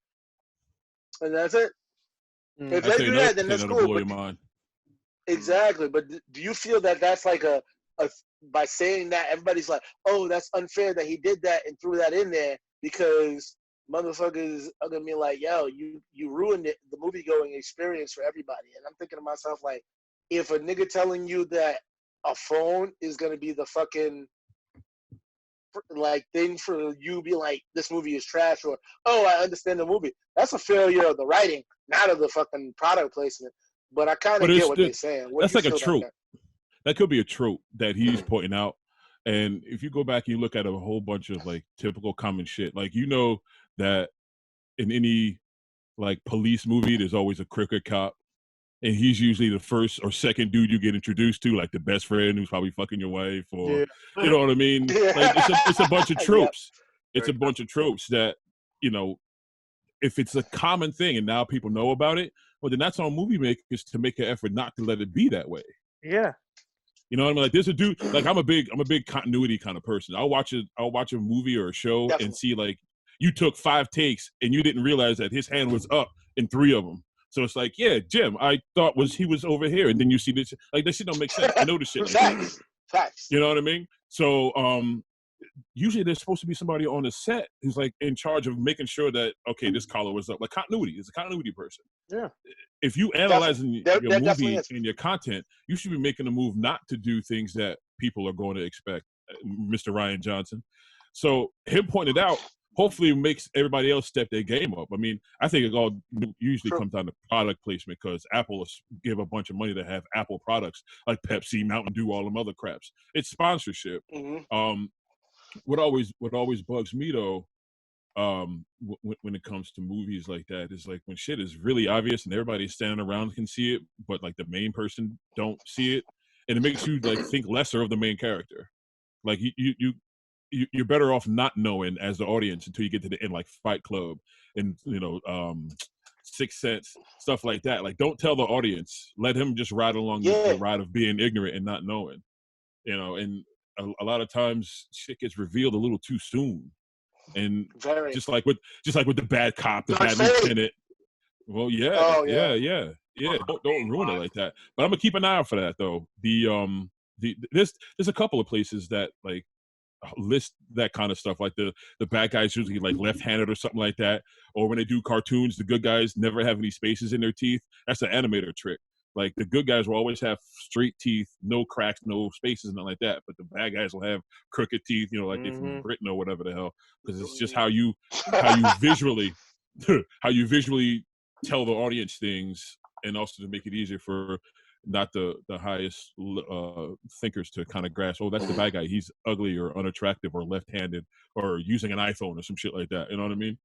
and that's it. Mm. If I they tell you do another that, then thing that's that'll cool. blow But your mind. exactly. But do you feel that that's like a by saying that everybody's like, oh, that's unfair that he did that and threw that in there because motherfuckers are gonna be like, yo, you ruined it, the movie going experience for everybody. And I'm thinking to myself like, if a nigga telling you that a phone is gonna be the fucking like thing for you be like, this movie is trash, or oh, I understand the movie, that's a failure of the writing, not of the fucking product placement. But I kind of But get what they're saying. What That's do you like a feel about trope. That could be a trope that he's pointing out. And if you go back and you look at a whole bunch of like typical common shit, like you know that in any like police movie, there's always a crooked cop. and he's usually the first or second dude you get introduced to, like the best friend who's probably fucking your wife, or Yeah. you know what I mean. Like it's a bunch of Yep. tropes. It's a Very bunch of tropes that, you know, if it's a common thing and now people know about it, well, then that's on movie makers to make an effort not to let it be that way. Yeah. You know what I mean? Like there's a dude, like I'm a big continuity kind of person. I'll watch a movie or a show and Definitely. see like you took 5 takes and you didn't realize that his hand was up in 3 of them. So it's like, yeah, Jim, I thought he was over here, and then you see this, like that shit don't make sense. I know this shit. Like that. Facts. Facts. You know what I mean? So usually there's supposed to be somebody on the set who's like in charge of making sure that, okay, this collar was up. Like continuity is a continuity person. Yeah. If you analyzing There your definitely movie is. and your content, you should be making a move not to do things that people are going to expect, Mr. Ryan Johnson. So him pointing it out hopefully makes everybody else step their game up. I mean, I think it all usually comes down to product placement, because Apple give a bunch of money to have Apple products like Pepsi, Mountain Dew, all them other craps. It's sponsorship. Mm-hmm. What always bugs me though, when it comes to movies like that, is like when shit is really obvious and everybody standing around can see it, but like the main person don't see it, and it makes you like think lesser of the main character. Like you're better off not knowing as the audience until you get to the end, like Fight Club and Sixth Sense, stuff like that. Like don't tell the audience, let him just ride along the ride of being ignorant and not knowing. And a lot of times shit gets revealed a little too soon. And just like with the bad cop, the bad lieutenant. Well, yeah. Don't ruin it like that. But I'm gonna keep an eye out for that though. There's a couple of places that like list that kind of stuff. Like the bad guys usually like left-handed or something like that. Or when they do cartoons, the good guys never have any spaces in their teeth. That's an animator trick. Like the good guys will always have straight teeth, no cracks, no spaces, nothing like that. But the bad guys will have crooked teeth, like they're from Britain or whatever the hell. Because it's just how you visually tell the audience things, and also to make it easier for not the highest thinkers to kind of grasp. Oh, that's the bad guy. He's ugly or unattractive or left-handed or using an iPhone or some shit like that. You know what I mean?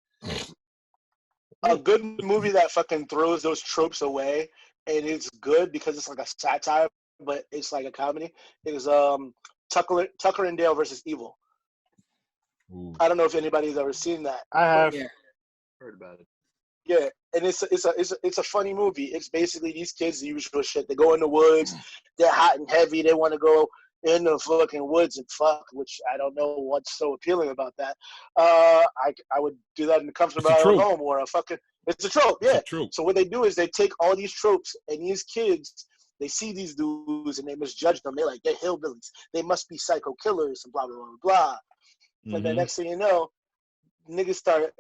A good movie that fucking throws those tropes away, and it's good because it's like a satire, but it's like a comedy, is Tucker and Dale versus Evil. Ooh. I don't know if anybody's ever seen that. I have. Yeah. Heard about it. Yeah, and it's a funny movie. It's basically these kids, the usual shit. They go in the woods, they're hot and heavy. They want to go in the fucking woods and fuck, which I don't know what's so appealing about that. I would do that in the comfort of my own home, or a fucking. It's a trope, yeah. So what they do is they take all these tropes, and these kids, they see these dudes and they misjudge them. They're like, they're hillbillies. They must be psycho killers and blah, blah, blah, blah. Mm-hmm. And the next thing you know, niggas start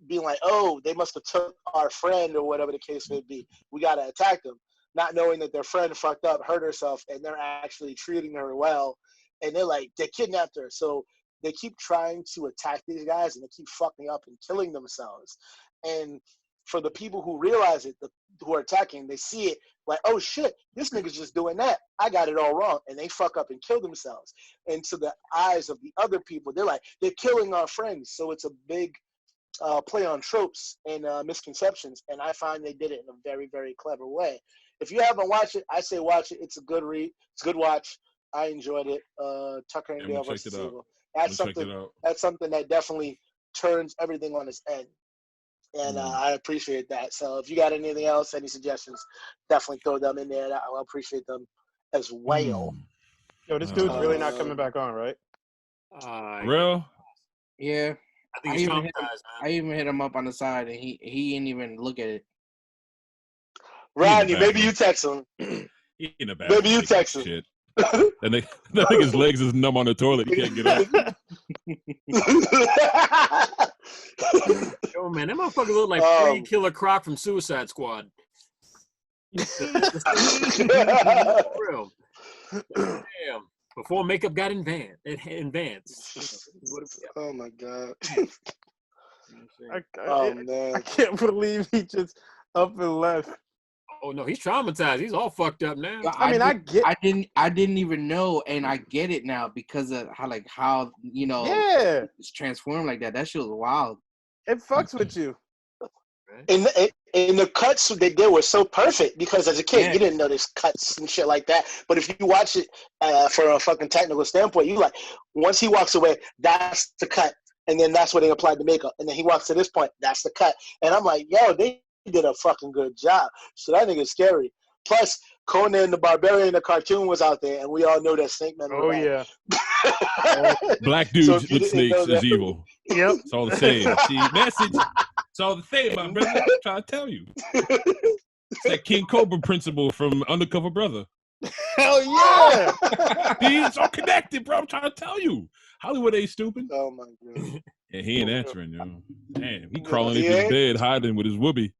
being like, oh, they must have took our friend or whatever the case may be. We got to attack them. Not knowing that their friend fucked up, hurt herself, and they're actually treating her well. And they're like, they kidnapped her. So they keep trying to attack these guys, and they keep fucking up and killing themselves. And for the people who realize it, who are attacking, they see it like, oh shit, this nigga's just doing that. I got it all wrong. And they fuck up and kill themselves. And to the eyes of the other people, they're like, they're killing our friends. So it's a big play on tropes and misconceptions. And I find they did it in a very, very clever way. If you haven't watched it, I say watch it. It's a good read. It's a good watch. I enjoyed it. Tucker and Dale versus Evil. That's something that definitely turns everything on its end. And I appreciate that. So if you got anything else, any suggestions, definitely throw them in there. I'll appreciate them as well. Yo, this dude's really not coming back on, right? Real? Yeah. I think he's traumatized, man. I even hit him up on the side, and he didn't even look at it. Rodney, maybe you text him. Maybe you text him. Shit. That nigga's legs is numb on the toilet. He can't get up. Yo, man, that motherfucker look like Killer Croc from Suicide Squad. Real. Damn. Before makeup got advanced. Oh my god. I can't believe he just up and left. Oh no, he's traumatized. He's all fucked up now. I didn't even know, and I get it now because of how it's transformed like that. That shit was wild. It fucks with you. And the cuts they did were so perfect because as a kid Yeah. you didn't notice cuts and shit like that. But if you watch it from a fucking technical standpoint, you like once he walks away, that's the cut, and then that's where they applied the makeup, and then he walks to this point, that's the cut, and I'm like, yo, they did a fucking good job. So that nigga's scary. Plus, Conan the Barbarian, the cartoon was out there, and we all know that Snake Man. Oh yeah. Black So dudes if you with didn't snakes know is that- evil. Yep. It's all the same. See, message. It's all the same, my brother. I'm trying to tell you. It's that King Cobra principle from Undercover Brother. Hell yeah. See, it's all connected, bro. I'm trying to tell you. Hollywood ain't stupid. Oh my god. And he ain't answering, yo. Damn, he crawling He into his ain't? bed, hiding with his whoopee.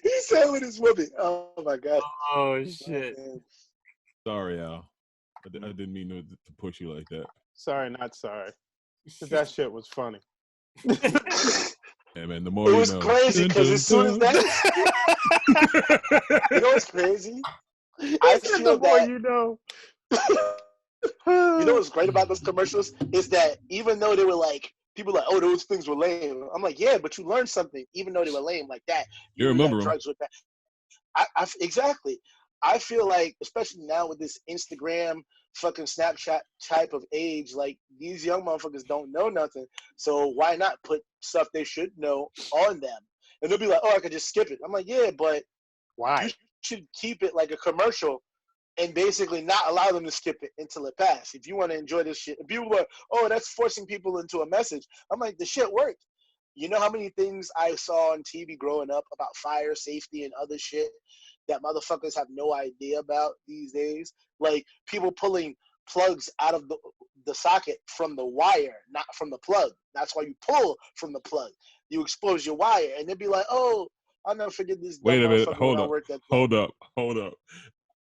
He said with his whoopee. Oh my god. Oh shit. Sorry, Al. I didn't mean to push you like that. Sorry, not sorry. 'Cause that shit was funny. Yeah, man, the more It you was know. crazy because as soon as that, you know what's crazy? I He said feel the more that you know. you know what's great about those commercials is that even though they were like people were like, oh, those things were lame. I'm like, yeah, but you learned something even though they were lame like that. You knew that remember 'em. drugs were bad. Exactly. I feel like, especially now with this Instagram, fucking Snapchat type of age, like these young motherfuckers don't know nothing. So why not put stuff they should know on them? And they'll be like, oh, I could just skip it. I'm like, yeah, but Why? you should keep it like a commercial and basically not allow them to skip it until it passes. If you want to enjoy this shit, and people are, oh, that's forcing people into a message. I'm like, the shit worked. You know how many things I saw on TV growing up about fire safety and other shit that motherfuckers have no idea about these days? Like people pulling plugs out of the socket from the wire, not from the plug. That's why you pull from the plug. You expose your wire, and they'd be like, "Oh, I'll never forget this." Wait a dumb minute. motherfucker Hold when I up. worked at the-" Hold up.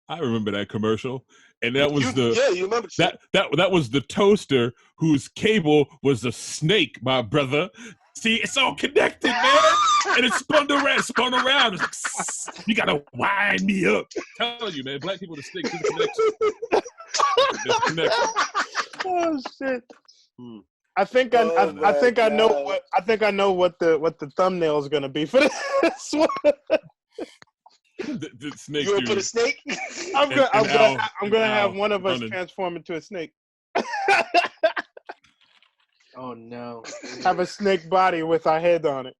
I remember that commercial, and that was you remember that was the toaster whose cable was a snake, my brother. See, it's all connected, man. And it spun around. It's like, you gotta wind me up. I'm telling you, man, black people the snakes. There's a connection. Oh shit. Hmm. I think Oh I think I know God. what I think I know what the thumbnail is gonna be for this one. The snake You want to put a dude. snake? I'm gonna have Al one of us running. transform into a snake. Oh no. Have a snake body with our head on it.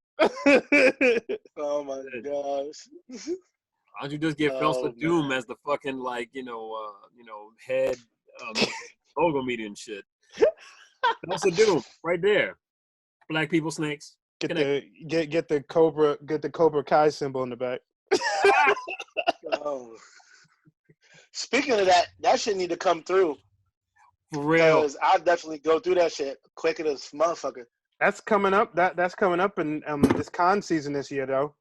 Oh my gosh. Why don't you just get Felsa Oh, Doom man. as the fucking like head logo media and shit? Felsa Doom right there. Black people snakes. Get the Cobra Kai symbol in the back. Oh. Speaking of that shit need to come through. For real. Because I'll definitely go through that shit quicker than this motherfucker. That's coming up. That's coming up in this con season this year, though.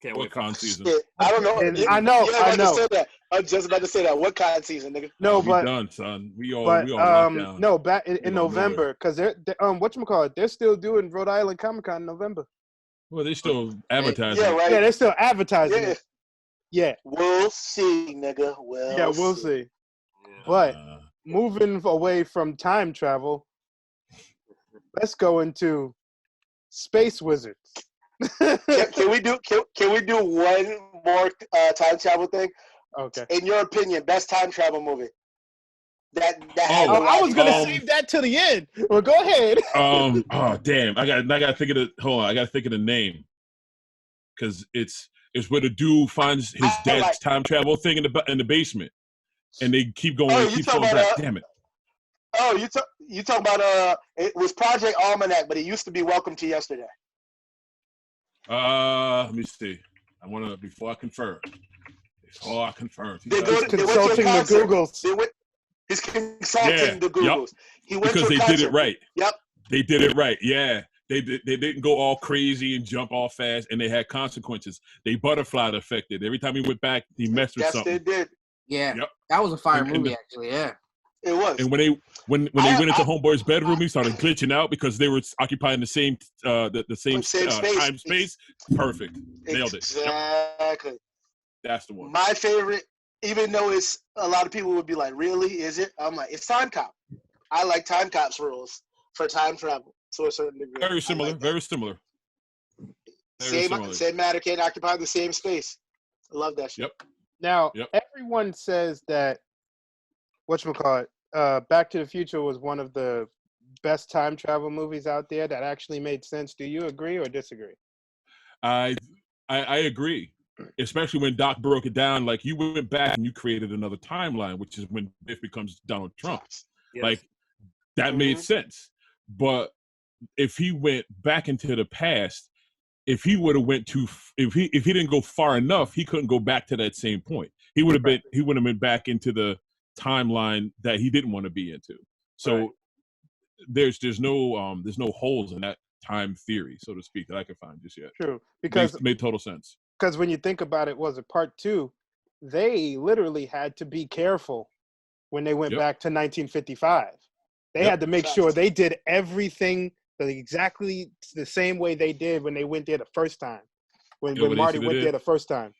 Can't What wait. con season? Shit, I don't know. And I know. To say that. I'm just about to say that. What kind of season, nigga? No, we but done, son. We all but locked down. no, back in We all November, because they're whatchamacallit, they're still doing Rhode Island Comic Con in November. Well, they still advertising. Yeah, right. Yeah, they're still advertising Yeah. it. Yeah, We'll see, nigga. we'll see. But moving away from time travel, let's go into Space Wizards. Can we do one more time travel thing? Okay. In your opinion, best time travel movie? That Oh, I was gonna Um, save that to the end. Well, go ahead. Oh damn! I gotta think of the. Hold on, I gotta think of the name. Because it's where the dude finds his dad's time travel thing in the basement, and they keep going. Oh, It you keeps talking going about, back. Damn it! Oh, you talking about it was Project Almanac, but it used to be Welcome to Yesterday. Let me see. I wanna before I confirm. They went to a Consulting the concert. Googles. He's consulting the Yup. Googles. He went Because to a they concert. did it right. Yep. They did it right. Yeah. They didn't go all crazy and jump all fast, and they had consequences. They butterfly affected. Every time he went back, he messed with Yes, something. they did. Yeah. Yep. That was a fire And movie, the- actually. Yeah. It was. And when they went into Homeboy's bedroom, he started glitching out because they were occupying the same the same Same space. time space. Perfect. Nailed it. Yep. Exactly. That's the one. My favorite, even though it's a lot of people would be like, really, is it? I'm like, it's Time Cop. I like Time Cop's rules for time travel. to a certain degree. Very similar. Like Very similar. Very similar. Same matter can't occupy the same space. I love that shit. Yep. Now, Yep. everyone says that whatchamacallit, Back to the Future was one of the best time travel movies out there that actually made sense. Do you agree or disagree? I agree, especially when Doc broke it down. Like, you went back and you created another timeline, which is when Biff becomes Donald Trump. Yes. Like, that made sense. But if he went back into the past, if he would have if he didn't go far enough, he couldn't go back to that same point. He would have been back into the timeline that he didn't want to be into. So there's no holes in that time theory, so to speak, that I could find just yet. True, because made total sense. Because when you think about it, was it part 2? They literally had to be careful when they went back to 1955. They had to make sure they did everything exactly the same way they did when they went there the first time. When Marty went there the first time,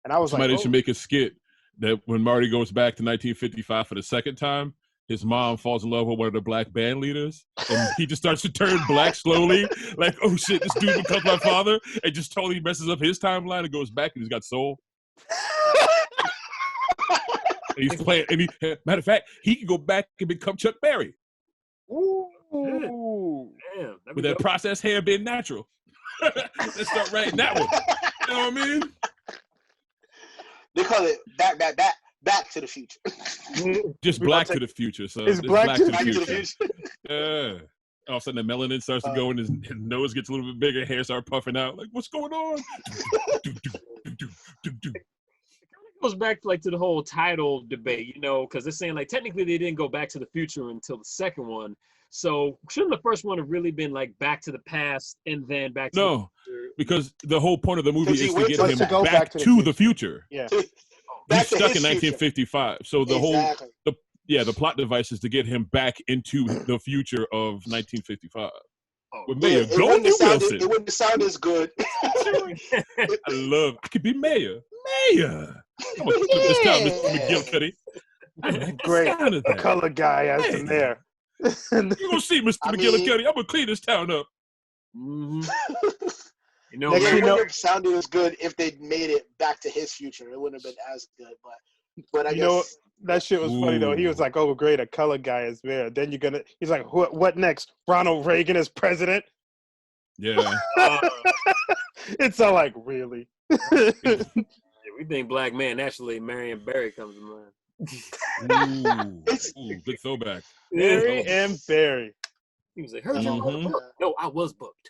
and I was Somebody like, should make a skit that when Marty goes back to 1955 for the second time, his mom falls in love with one of the black band leaders, and he just starts to turn black slowly. Like, oh shit, this dude becomes my father, and just totally messes up his timeline and goes back and he's got soul. And he's playing. And matter of fact, he can go back and become Chuck Berry. Ooh. Damn, With that processed hair being natural. Let's start writing that one. You know what I mean? They call it back to the future. Just Black to the Future. So it's Black to the future. Yeah. All of a sudden the melanin starts to go and his nose gets a little bit bigger, hair starts puffing out. Like, what's going on? Goes back to the whole title debate, because they're saying like technically they didn't go back to the future until the second one. So shouldn't the first one have really been like Back to the Past and then Back to the Future? Because the whole point of the movie is to get him to go back to the future. Yeah. He's stuck in 1955. So the whole the plot device is to get him back into the future of 1955. With Mayor Goldie Wilson. It wouldn't sound as good. I could be mayor. Mayor. Come on, flip this town, Mr. McGillicuddy. Great color guy as the mayor. You're gonna see, Mr. McGillicuddy. I'm gonna clean this town up. Mm-hmm. It wouldn't have sounded as good if they made it back to his future. It wouldn't have been as good, but I guess that shit was funny though. He was like, "Oh, great, a color guy is there." Then he's like, "What next? Ronald Reagan is president?" Yeah. It's all like, really. We think black man. Naturally, Marion Barry comes to mind. Ooh, good throwback. Marion Barry. He was like, "Heard you wrote a book." No, I was booked.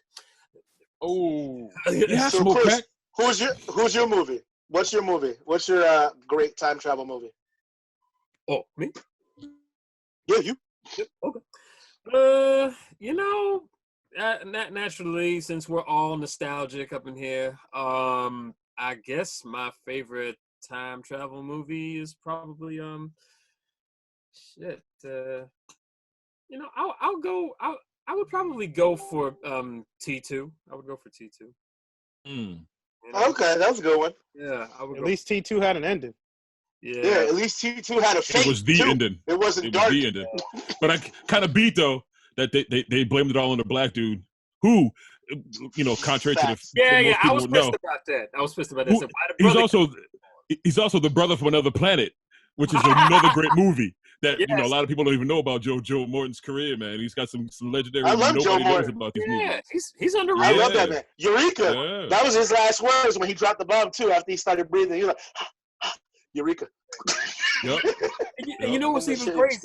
Oh, yeah. So Chris, who's your movie? What's your movie? What's your great time travel movie? Oh, me? Yeah, you. Okay. Naturally, since we're all nostalgic up in here, I guess my favorite time travel movie is probably I would probably go for T2. I would go for T2. Okay, that's a good one. Yeah, I would. At least T2 had an ending. Yeah, at least T2 had a fate. It was the ending. It wasn't dark. Was the ending. But I kind of beat though that they blamed it all on the black dude who, contrary to the I was pissed about that. He's also the brother from another planet, which is another great movie that a lot of people don't even know about. Joe Morton's career, man. He's got some legendary. I love Joe Morton. Knows about these movies. He's underrated. I love that man. Eureka. Yeah. That was his last words when he dropped the bomb too. After he started breathing, he was like, Eureka. Yep. And you know what's even crazy?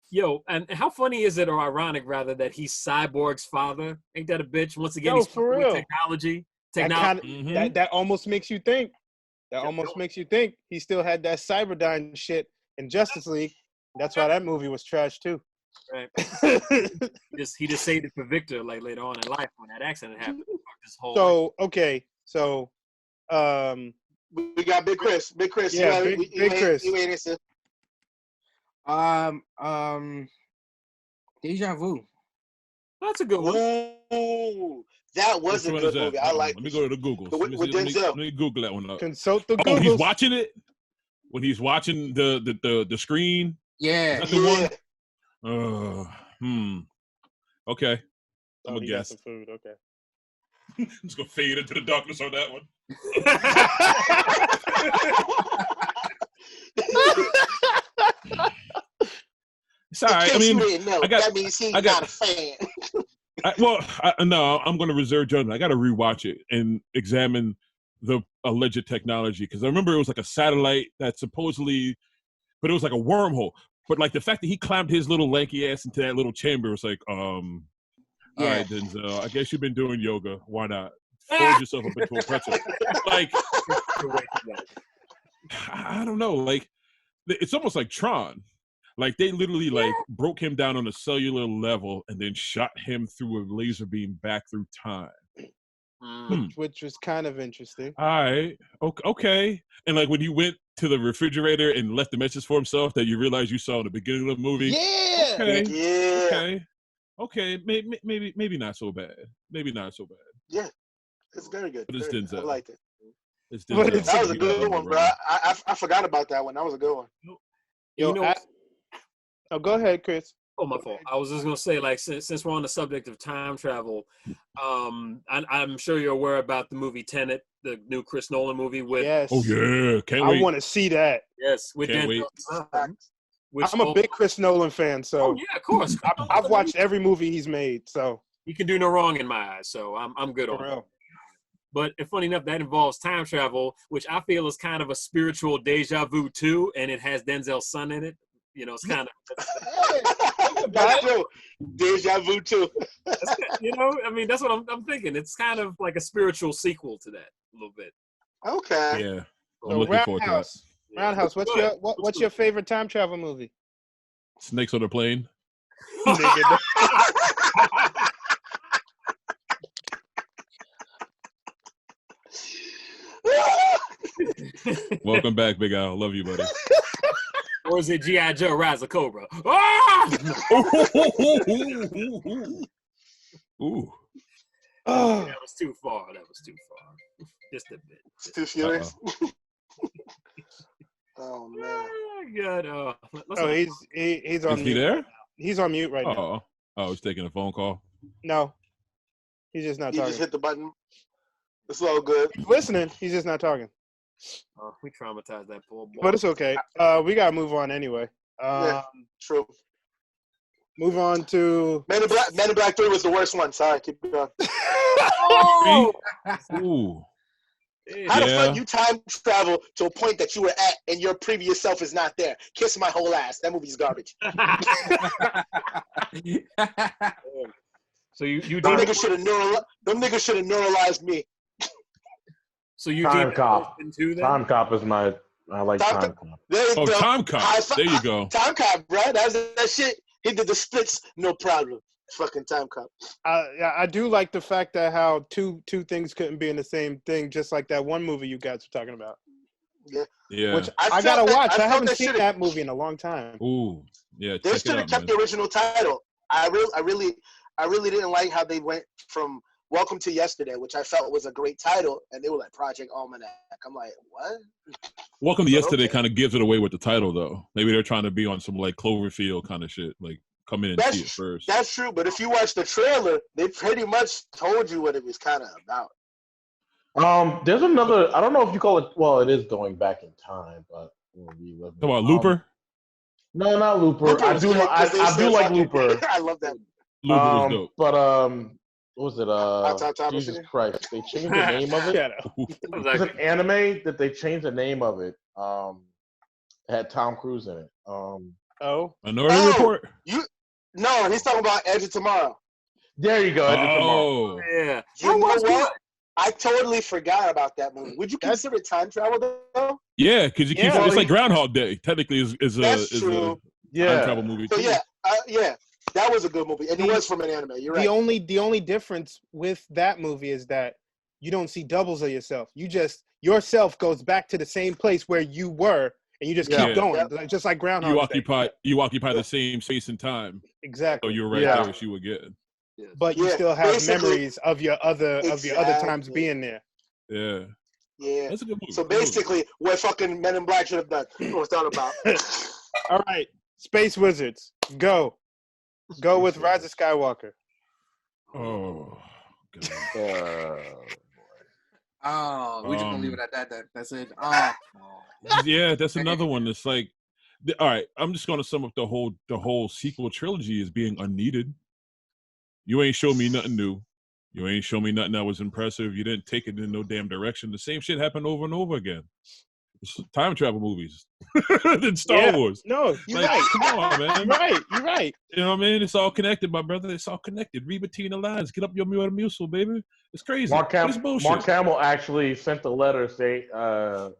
Yo, and how funny is it, or ironic rather, that he's Cyborg's father? Ain't that a bitch? Once again, he's for real. Technology. That almost makes you think. Makes you think he still had that Cyberdyne shit in Justice League. That's why that movie was trash too. Right. he just saved it for Victor like later on in life when that accident happened. So we got Big Chris. Big Chris. Yeah, Big Chris. Deja Vu. That's a good one. Ooh, that was a good movie. I like. Let me go to Google. With Denzel. Let me Google that one up. Consult the Google. Oh, he's watching it? When he's watching the screen? Yeah. Is that the one? Okay. I'm gonna he got guess. some food. Okay. I'm just gonna fade into the darkness on that one. It's all In right. I case you mean, didn't know, I got- that means he's I got- not a fan. No, I'm going to reserve judgment. I got to rewatch it and examine the alleged technology because I remember it was like a satellite that supposedly, but it was like a wormhole. But like the fact that he climbed his little lanky ass into that little chamber was like, all right, Denzel, I guess you've been doing yoga. Why not? Fold yourself up into a pretzel. Like, I don't know. Like, it's almost like Tron. Like they literally like broke him down on a cellular level and then shot him through a laser beam back through time. Which was kind of interesting. All right, okay. And like when you went to the refrigerator and left the message for himself that you realized you saw in the beginning of the movie. Yeah. Okay. Maybe not so bad. Maybe not so bad. Yeah, it's very good. But it's Very good. Denzel. I liked it. It's But Denzel. it's- That was a You gotta good love one, it, bro. Rodney. I forgot about that one. That was a good one. Yo, oh, go ahead, Chris. Oh, my fault. I was just gonna say, like, since we're on the subject of time travel, I'm sure you're aware about the movie Tenet, the new Chris Nolan movie with Yes. Oh yeah, can't I wait. want to see that. with Can't Denzel. Which, I'm a big Chris Nolan fan, so Oh yeah, of course. I've watched every movie he's made. So He can do no wrong in my eyes, so I'm good for on it. real. But funny enough, that involves time travel, which I feel is kind of a spiritual deja vu too, and it has Denzel's son in it. You know, it's kind of, That's true. Deja vu too. you know, I mean, that's what I'm thinking. It's kind of like a spiritual sequel to that, a little bit. Okay. Yeah, I'm So looking forward to that. Roundhouse. Roundhouse. What's your favorite time travel movie? Snakes on the plane. Nigga, Welcome back, Big Al. Love you, buddy. Or is it G.I. Joe Rise of Cobra? Ah! Ooh. Oh, That was too far. Just a bit. It's too furious. Oh man. God, oh, he's on Is he mute. there? He's on mute right now. Oh, he's taking a phone call. No, he's just not He talking. just hit the button. It's all good. He's listening. He's just not talking. we traumatized that poor boy. But it's okay. We gotta move on anyway. Yeah. True. Move on to. Men in Black 3 was the worst one. Sorry, keep going. Oh! Ooh. How the Yeah. fuck you time travel to a point that you were at and your previous self is not there? Kiss my whole ass. That movie's garbage. So you Them did. niggas should have neuralized me. So you Time did Cop. into that? Time Cop is I like Time Time Cop. Cop. There you Oh, go. Time Cop. High five. There you go. Time Cop, bro. That shit. He did the splits, no problem. Fucking Time Cop. I do like the fact that how two things couldn't be in the same thing, just like that one movie you guys were talking about. Yeah. Which I I gotta felt that- watch. I I felt haven't that seen should've- that movie in a long time. Ooh. Yeah. They Check should it have out, kept man. the original title. I really didn't like how they went from Welcome to Yesterday, which I felt was a great title, and they were like Project Almanac. I'm like, what? Welcome to Yesterday Okay. kind of gives it away with the title, though. Maybe they're trying to be on some like Cloverfield kind of shit. Like, come in and see it first. That's true, but if you watch the trailer, they pretty much told you what it was kind of about. There's another. I don't know if you call it. Well, it is going back in time, but we'll relive it. Talk about Looper. No, not Looper. Looper I was do. great 'cause they I do said like fucking- Looper. I love that. Looper was dope. But what was it? Time Jesus Machine? Christ! They changed the name of it. Shut up. There's an anime that they changed the name of it. It had Tom Cruise in it. Oh, Minority Oh! Report. No, he's talking about Edge of Tomorrow. There you go. Edge of Tomorrow. Oh. Yeah. You know what? I totally forgot about that movie. Would you consider it time travel though? Yeah, because you keep Yeah. it's like Groundhog Day. Technically, is a That's is a true. time Yeah. travel movie. So too. yeah, that was a good movie, and it was from an anime. You're right. the only difference with that movie is that you don't see doubles of yourself. Yourself goes back to the same place where you were, and you just Yeah. keep going, just like Groundhog Day. You occupy the same space and time. So Exactly. you're right Yeah. there as you would get. But you Yeah, still have basically- memories of your other times Exactly. being there. Yeah. Yeah. That's a good movie. So Good movie. basically, what fucking Men in Black should have done was thought about. All right, Space Wizards, go with Rise of Skywalker. Oh, God. Oh, we're just gonna leave it at that. That's it. Yeah, that's another one that's like, all right, I'm just gonna sum up the whole sequel trilogy as being unneeded. You ain't show me nothing new. You ain't show me nothing that was impressive. You didn't take it in no damn direction. The same shit happened over and over again. It's time travel movies than Star Wars. No, you're Like, right. come on, man. You're right. You're right. You know what I mean? It's all connected, my brother. It's all connected. Read between the lines. Get up your muscle, baby. It's crazy. Mark It's bullshit. Mark Hamill actually sent a letter saying,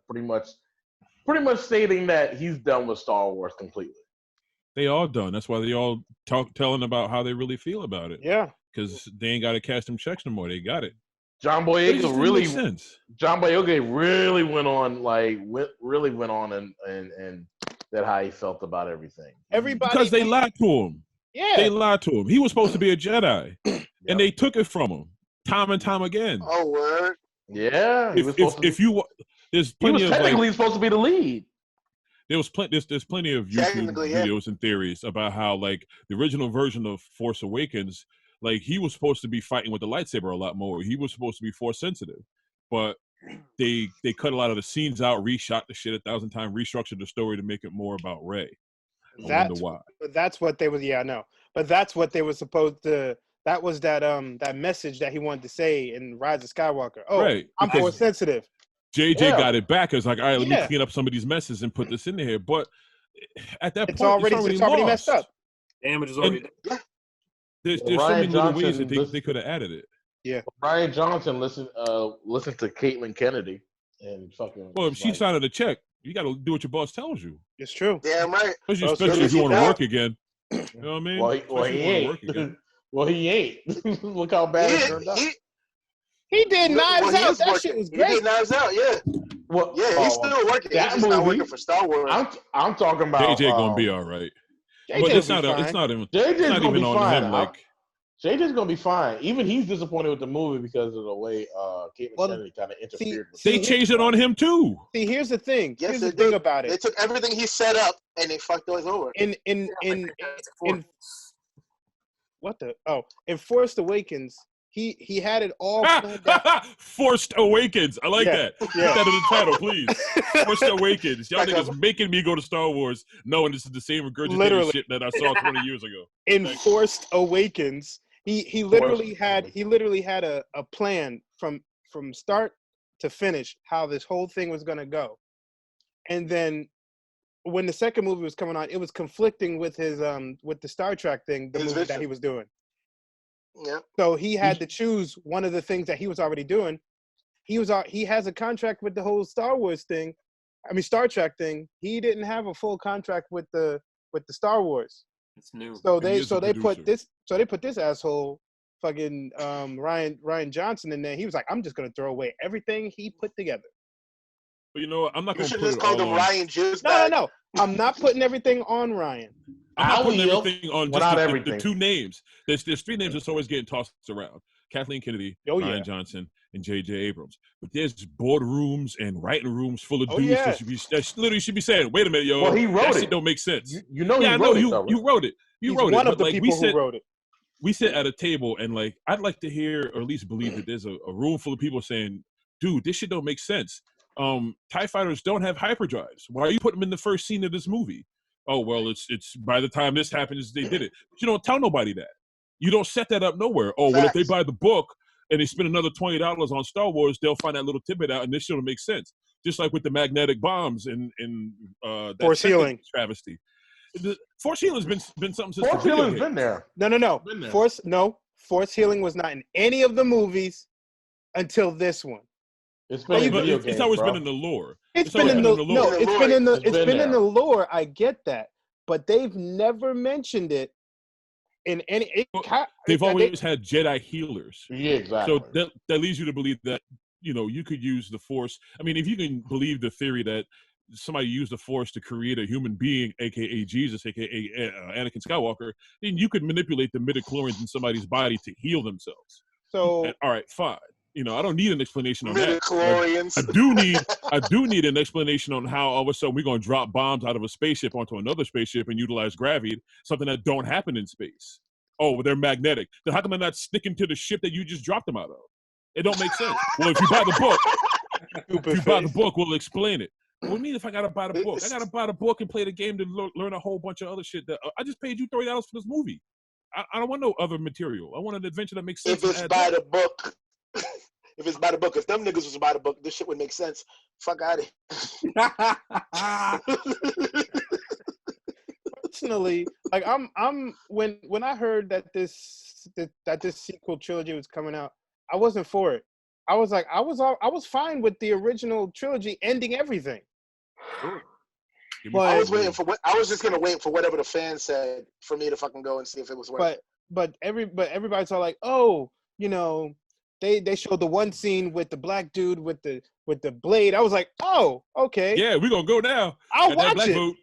pretty much stating that he's done with Star Wars completely. They all done. That's why they all telling about how they really feel about it. Yeah. Because they ain't got to cash them checks no more. They got it. John Boyega really went on and that how he felt about everything. Everybody, because they lied to him. Yeah, they lied to him. He was supposed to be a Jedi, and they took it from him time and time again. Oh, word. Yeah, there's plenty he was technically supposed to be the lead. There's plenty of YouTube videos and theories about how, like, the original version of Force Awakens, like, he was supposed to be fighting with the lightsaber a lot more. He was supposed to be force sensitive, but they cut a lot of the scenes out, reshot the shit 1,000 times, restructured the story to make it more about Rey. I wonder why. That's what they was. Yeah, I know. But that's what they were supposed to. That was that message that he wanted to say in Rise of Skywalker. Oh, right, I'm force sensitive. JJ got it back. It's like, all right, let me clean up some of these messes and put this in here. But at that point, it's already messed up. Damage is already done. There's so many little ways that they could have added it. Yeah. Ryan Johnson listened to Caitlin Kennedy and fucking. Well, if she signed a check, you got to do what your boss tells you. It's true. Damn right. Especially if you want to work again. You know what I mean? Well, he ain't. Well, he ain't. Look how bad it turned out. He did Knives Out. That shit was great. He did Knives Out, yeah. Well, yeah, he's still working. He's just not working for Star Wars. I'm talking about JJ gonna be all right. JJ but it's not even on him. Like, JJ's gonna be fine. Even he's disappointed with the movie because of the way Caitlin Kennedy kind of interfered with they changed it on him too. See, here's the thing. Here's the thing about it. They took everything he set up and they fucked us over. In Force Awakens, he had it all planned out. Forced Awakens. I like that. Yeah. Put that in the title, please. Forced Awakens. Y'all niggas making me go to Star Wars knowing this is the same regurgitated shit that I saw 20 years ago. In Forced Awakens, he literally had a plan from start to finish how this whole thing was gonna go. And then when the second movie was coming on, it was conflicting with his with the Star Trek thing, the movie that he was doing. Yeah. So he had to choose one of the things that he was already doing. He has a contract with the whole Star Trek thing. He didn't have a full contract with the Star Wars. It's new. So they put this asshole fucking Ryan Johnson in there. He was like, I'm just gonna throw away everything he put together. But you know what? I'm not going to put it all on Ryan Juice. No. I'm not putting everything on Ryan. I'm not putting everything on just the two names. There's three names that's always getting tossed around: Kathleen Kennedy, Ryan Johnson, and J.J. Abrams. But there's boardrooms and writing rooms full of dudes that literally should be saying, "Wait a minute, yo, well, he wrote that it. shit don't make sense." You know, he wrote it. You wrote it. You wrote it. One of the people who wrote it. We sit at a table and like I'd like to hear or at least believe that there's a room full of people saying, "Dude, this shit don't make sense. TIE fighters don't have hyperdrives. Why are you putting them in the first scene of this movie?" Oh, well, it's by the time this happens, they did it. But you don't tell nobody that. You don't set that up nowhere. Oh, well, if they buy the book and they spend another $20 on Star Wars, they'll find that little tidbit out, and this shit will make sense. Just like with the magnetic bombs in Force healing travesty. Force healing's been something since Force healing's been there. No. Force healing was not in any of the movies until this one. It's always been in the lore. It's been in the lore. I get that, but they've never mentioned it in any. They've always had Jedi healers. Yeah, exactly. So that leads you to believe that you could use the Force. I mean, if you can believe the theory that somebody used the Force to create a human being, aka Jesus, aka Anakin Skywalker, then you could manipulate the midichlorians in somebody's body to heal themselves. So, all right, fine. I don't need an explanation on that. I do need an explanation on how all of a sudden we're going to drop bombs out of a spaceship onto another spaceship and utilize gravity, something that don't happen in space. oh, they're magnetic. Then how come they're not sticking to the ship that you just dropped them out of? It don't make sense. Well, if you buy the book, we'll explain it. What do you mean if I gotta buy the book? I gotta buy the book and play the game to learn a whole bunch of other shit. That I just paid you $30 for this movie. I don't want no other material. I want an adventure that makes sense. If it's by the book, if them niggas was by the book, this shit would make sense. Fuck out of here. Personally, like I'm when I heard that this sequel trilogy was coming out, I wasn't for it. I was like, I was fine with the original trilogy ending everything. I was waiting for I was just gonna wait for whatever the fans said for me to fucking go and see if it was worth it. But everybody's all like, oh, you know, they showed the one scene with the black dude with the blade. I was like, oh, okay. Yeah, we're gonna go now. I'll watch it.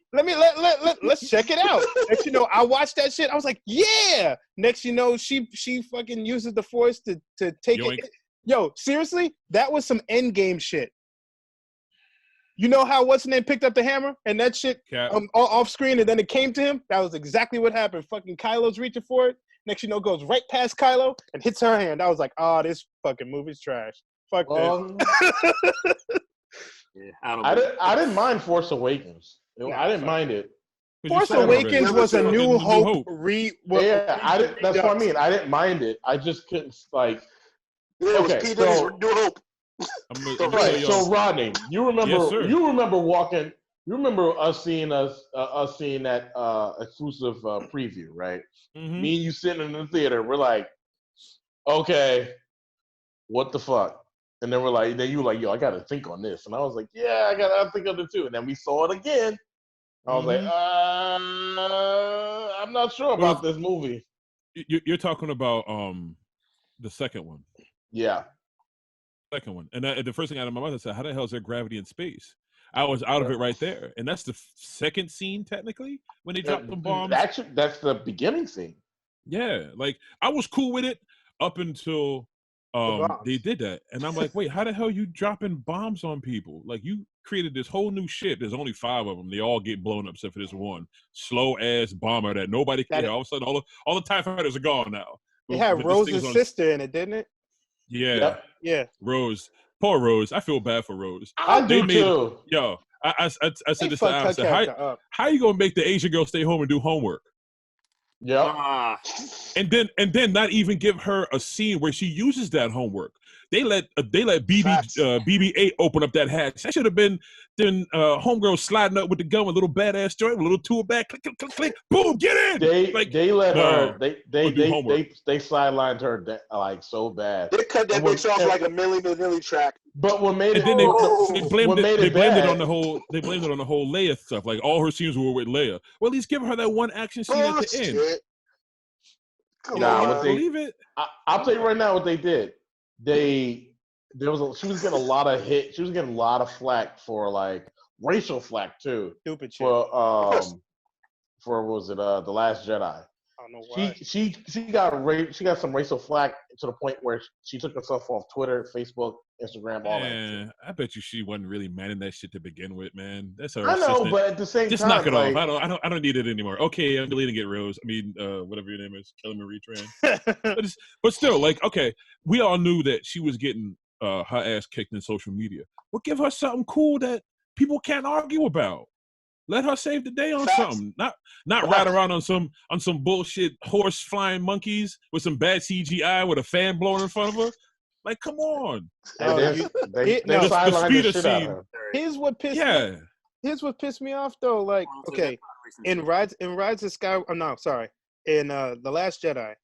Let's check it out. Next, you know, I watched that shit. I was like, yeah. Next, you know, she fucking uses the force to take Yoink. it. Yo, seriously, that was some endgame shit. You know how what's his name picked up the hammer and that shit off screen and then it came to him? That was exactly what happened. Fucking Kylo's reaching for it. Next, you know, goes right past Kylo and hits her hand. I was like, oh, this fucking movie's trash. Fuck this. Yeah, I didn't mind Force Awakens. I didn't mind it. Force Awakens was a New Hope. That's what I mean. I didn't mind it. I just couldn't like. Yeah, okay, it was New Hope. So Rodney, you remember? Yes, sir. You remember walking? You remember us seeing that exclusive preview, right? Mm-hmm. Me and you sitting in the theater. We're like, okay, what the fuck? And then you were like, yo, I got to think on this. And I was like, yeah, I got to think on it too. And then we saw it again. I was like, I'm not sure about this movie. You're talking about the second one. Yeah. Second one. And the first thing out of my mouth, I said, how the hell is there gravity in space? I was out of it right there. And that's the second scene, technically, when they dropped the bombs. Actually, that's the beginning scene. Yeah. Like, I was cool with it up until they did that. And I'm like, wait, how the hell you dropping bombs on people? Like, you created this whole new ship. There's only 5 of them. They all get blown up except for this one slow-ass bomber that nobody can. All of a sudden, all the TIE fighters are gone now. It had Rose's sister in it, didn't it? Yeah. Yep. Yeah. Rose. Poor Rose. I feel bad for Rose. I do too. Yo, I said this to Al. I said, how you gonna make the Asian girl stay home and do homework? Yeah. And then not even give her a scene where she uses that homework. They let BB-8 open up that hatch. That should have been then homegirl sliding up with the gun with a little badass joint, with a little tool bag, click, click, click, click, boom, get in. They let her. They sidelined her like so bad. They cut that bitch off like a Milli track. But what made it? And then they blamed it on the whole. They blamed it on the whole Leia stuff. Like all her scenes were with Leia. Well, at least give her that one action scene at the end. Believe it. I'll tell you right now what they did. She was getting a lot of hit. She was getting a lot of flack for like racial flack too. Stupid shit. For what was it The Last Jedi? I don't know why. She got some racial flack to the point where she took herself off Twitter, Facebook, Instagram, all that. Shit. I bet you she wasn't really manning that shit to begin with, man. That's her. I know, assistant. but at the same just time, knock it off. I don't need it anymore. Okay, I'm deleting it, Rose. I mean, whatever your name is, Kelly Marie Tran. but still, like, okay, we all knew that she was getting her ass kicked in social media. Well, give her something cool that people can't argue about. Let her save the day on something. Not ride around on some bullshit horse flying monkeys with some bad CGI with a fan blowing in front of her. Like, come on. The speed of scene. Here's what pissed me off though. Like, okay, in Rise of Skywalker. Oh, no, sorry. In The Last Jedi,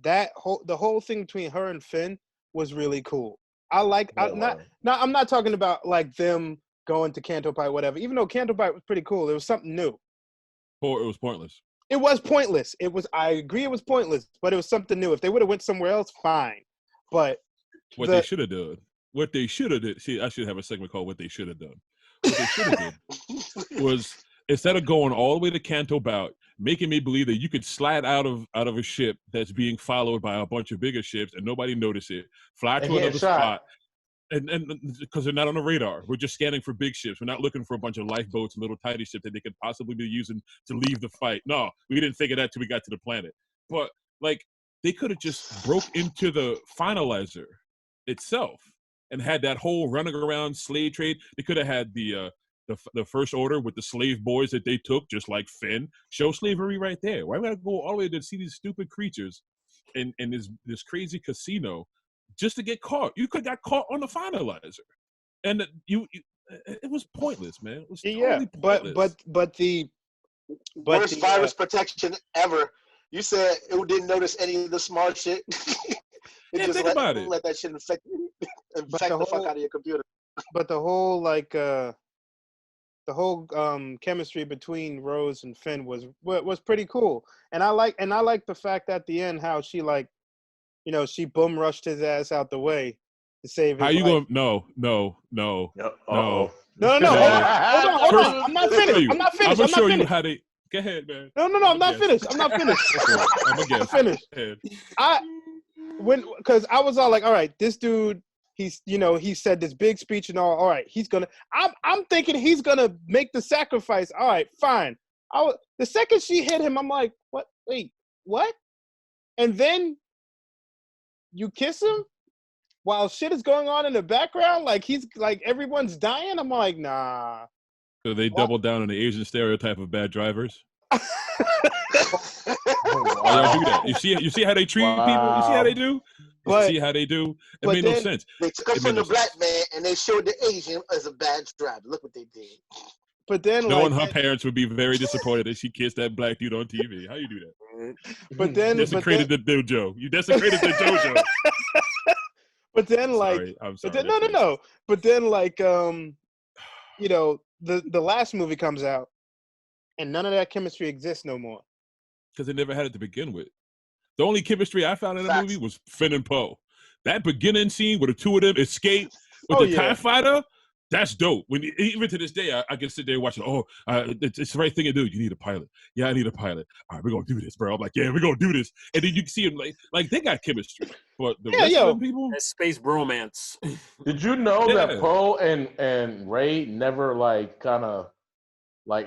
the whole thing between her and Finn was really cool. I'm not talking about like them going to Canto Pie, whatever. Even though Canto Pie was pretty cool, it was something new. Or it was pointless. It was pointless. I agree it was pointless, but it was something new. If they would have went somewhere else, fine. But they should have done. See, I should have a segment called "What They Should Have Done." What they should have did was, instead of going all the way to Canto Bout, making me believe that you could slide out of a ship that's being followed by a bunch of bigger ships and nobody notice it, fly to another spot. And because they're not on the radar, we're just scanning for big ships. We're not looking for a bunch of lifeboats and little tiny ships that they could possibly be using to leave the fight. No, we didn't think of that till we got to the planet. But like they could have just broke into the finalizer itself and had that whole running around slave trade. They could have had the first order with the slave boys that they took, just like Finn. Show slavery right there. Why would I go all the way to see these stupid creatures in this crazy casino just to get caught? You could got caught on the finalizer, and it was pointless, man. It was totally pointless. but the worst virus protection ever. You said it didn't notice any of the smart shit. Think about it. Let that shit infect the fuck out of your computer. But the whole chemistry between Rose and Finn was pretty cool, and I like the fact at the end how she she bum rushed his ass out the way to save his life. How you going? No. No. Hold on. I'm not finished. I'm gonna show you how they. Go ahead, man. No. I'm not finished. I'm gonna finish. Because I was all like, all right, this dude, he said this big speech and all right, I'm thinking he's gonna make the sacrifice. All right, fine. The second she hit him, I'm like, what? Wait, what? And then you kiss him while shit is going on in the background, like he's like everyone's dying. I'm like, nah. So they doubled down on the Asian stereotype of bad drivers. Y'all do that. You see how they treat people. You see how they do. See how they do. It made no sense. They took us from the black man and they showed the Asian as a bad driver. Look what they did. But then, knowing her parents would be very disappointed that she kissed that black dude on TV. How you do that? But then, desecrated the dojo. You desecrated the dojo. But then, I'm sorry. No. But then, the last movie comes out, and none of that chemistry exists no more. Because they never had it to begin with. The only chemistry I found in the movie was Finn and Poe. That beginning scene where the two of them escape with the TIE fighter, that's dope. Even to this day, I can sit there watching. It's the right thing to do. You need a pilot. Yeah, I need a pilot. All right, we're gonna do this, bro. I'm like, yeah, we're gonna do this. And then you can see them like they got chemistry. But the rest of them people, that's space bromance. Did you know that Poe and Rey never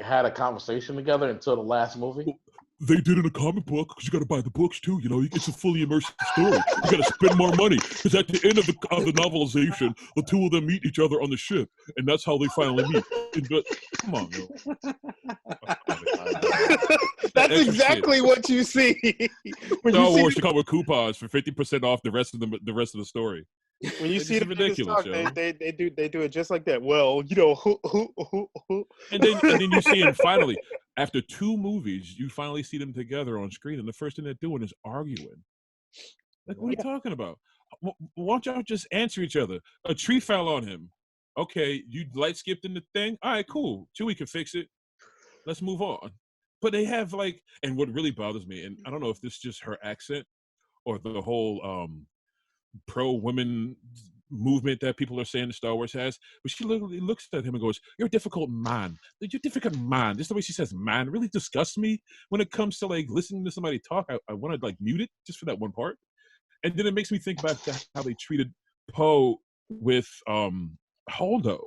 had a conversation together until the last movie? They did in a comic book because you got to buy the books too. It's a fully immersive story. You got to spend more money because at the end of the novelization, the two of them meet each other on the ship, and that's how they finally meet. Come on, yo. That's exactly what you see. Star Wars should come with coupons for 50% off the rest of the story. When you see the ridiculous, talk, they do it just like that. Well, who. And then you see them finally after 2 movies, you finally see them together on screen, and the first thing they're doing is arguing. Like, what are you talking about? Why don't y'all just answer each other? A tree fell on him. Okay, you light skipped in the thing. All right, cool. Chewie can fix it. Let's move on. But they have and what really bothers me, and I don't know if this is just her accent or the whole pro-women movement that people are saying Star Wars has, but she literally looks at him and goes, "You're a difficult man. You're a difficult man." Just the way she says "man" really disgusts me when it comes to listening to somebody talk. I want to mute it just for that one part. And then it makes me think back to how they treated Poe with Holdo.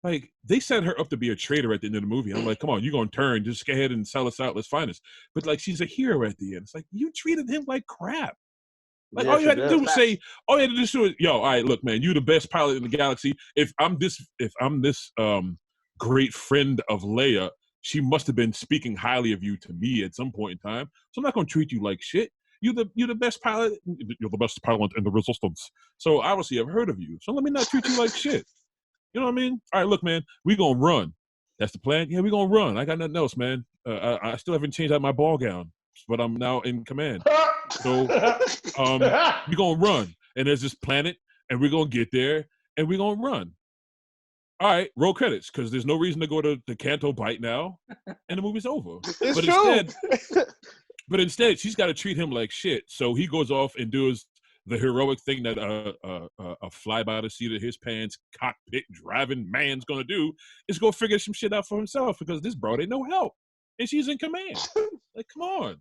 They set her up to be a traitor at the end of the movie. I'm like, come on, you're gonna turn, just go ahead and sell us out, let's find us. But she's a hero at the end. It's like you treated him like crap. All you had to do was say, yo, all right, look, man, you're the best pilot in the galaxy. If I'm this great friend of Leia, she must have been speaking highly of you to me at some point in time. So I'm not gonna treat you like shit. You're the best pilot. You're the best pilot in the Resistance. So obviously I've heard of you. So let me not treat you like shit. You know what I mean? All right, look, man, we gonna run. That's the plan. Yeah, we gonna run. I got nothing else, man. I still haven't changed out my ball gown, but I'm now in command. So we're gonna run, and there's this planet, and we're gonna get there, and we're gonna run. All right, roll credits, because there's no reason to go to the Canto Bite now, and the movie's over. But instead, she's got to treat him like shit. So he goes off and does the heroic thing that a fly by the seat of his pants cockpit driving man's gonna do, is go figure some shit out for himself, because this bro ain't no help, and she's in command. Come on.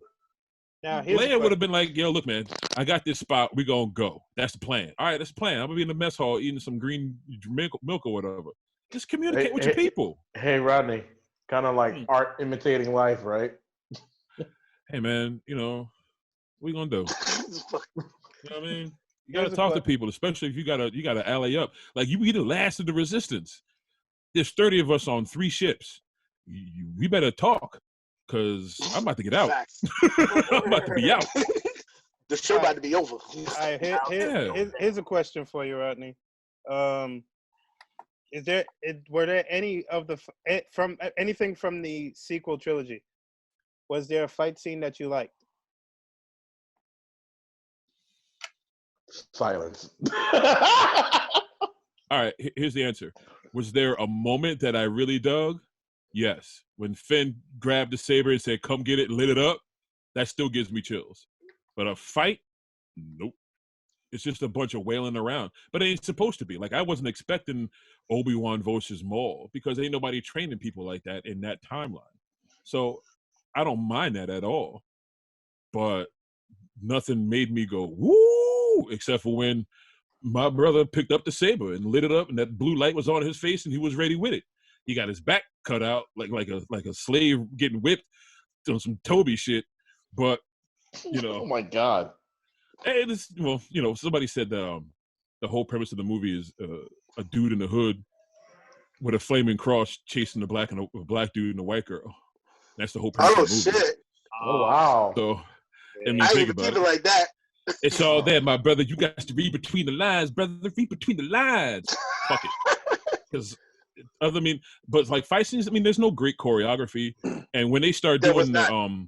Now, Leia would have been like, yo, look, man, I got this spot. We gonna go. That's the plan. All right, that's the plan. I'm gonna be in the mess hall eating some green milk or whatever. Just communicate with your people. Hey, Rodney, kind of like art imitating life, right? Hey, man, What you gonna do? You know what I mean? You gotta Here's a talk to que- people, especially if you gotta ally up. Like you be the last of the resistance. There's 30 of us on 3 ships. We better talk, cause I'm about to get out. Facts. I'm about to be out. The show about to be over. All right, Yeah. here's a question for you, Rodney. Were there any of from anything from the sequel trilogy? Was there a fight scene that you liked? Silence. All right, here's the answer. Was there a moment that I really dug? Yes. When Finn grabbed the saber and said, "Come get it," and lit it up, that still gives me chills. But a fight? Nope. It's just a bunch of wailing around. But it ain't supposed to be. Like, I wasn't expecting Obi-Wan versus Maul because ain't nobody training people like that in that timeline. So I don't mind that at all. But nothing made me go, woo, except for when my brother picked up the saber and lit it up, and that blue light was on his face, and he was ready with it. He got his back cut out like a slave getting whipped on some Toby shit. But you know, Oh my God. Somebody said that the whole premise of the movie is a dude in the hood with a flaming cross chasing a black dude and a white girl. That's the whole premise Oh of the movie. shit! Oh wow. So, I mean, I think didn't even about keep it. it like that. It's all there, my brother. You got to read between the lines, brother. Read between the lines. Fuck it. Because but like fight scenes, I mean, there's no great choreography. And when they start There was doing the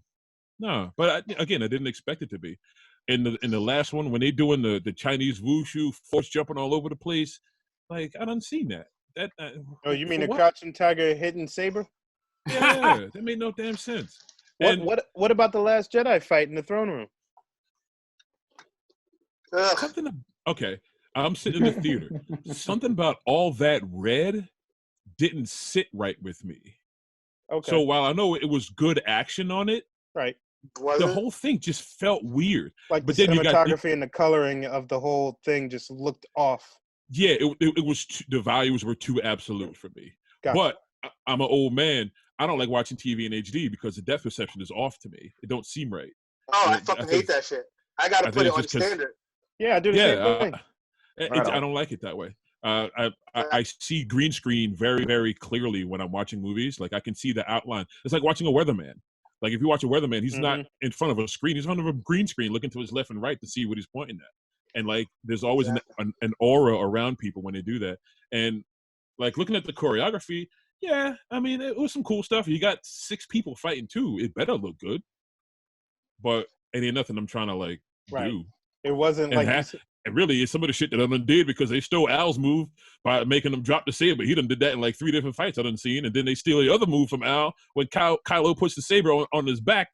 no, but I didn't expect it to be. In the last one, when they doing the Chinese wushu force jumping all over the place, like I done seen that. Oh, you mean for a what? crouching tiger hidden saber? Yeah, that made no damn sense. What about the Last Jedi fight in the throne room? Ugh. Okay, I'm sitting in the theater. Something about all that red didn't sit right with me. Okay, So while I know it was good action on it, right. Was the it? whole thing just felt weird. Like But the then you got cinematography and the coloring of the whole thing just looked off. yeah, it was the values were too absolute for me. Gotcha. But I'm an old man. I don't like watching TV in HD because the depth perception is off to me. It don't seem right. Oh, I I fucking think hate that shit. I gotta I put think it it's on just 'cause- standard. Yeah, I do the same thing. I don't like it that way. I see green screen very, very clearly when I'm watching movies. Like I can see the outline. It's like watching a weatherman. Like if you watch a weatherman, he's not in front of a screen. He's in front of a green screen looking to his left and right to see what he's pointing at. And like there's always an aura around people when they do that. And like looking at the choreography, yeah, I mean it was some cool stuff. You got 6 people fighting too. It better look good. But it ain't nothing I'm trying to like do. It wasn't And like and really, it's some of the shit that I done did because they stole Al's move by making him drop the saber. He done did that in like 3 different fights I done seen. And then they steal the other move from Al when Kylo puts the saber on his back,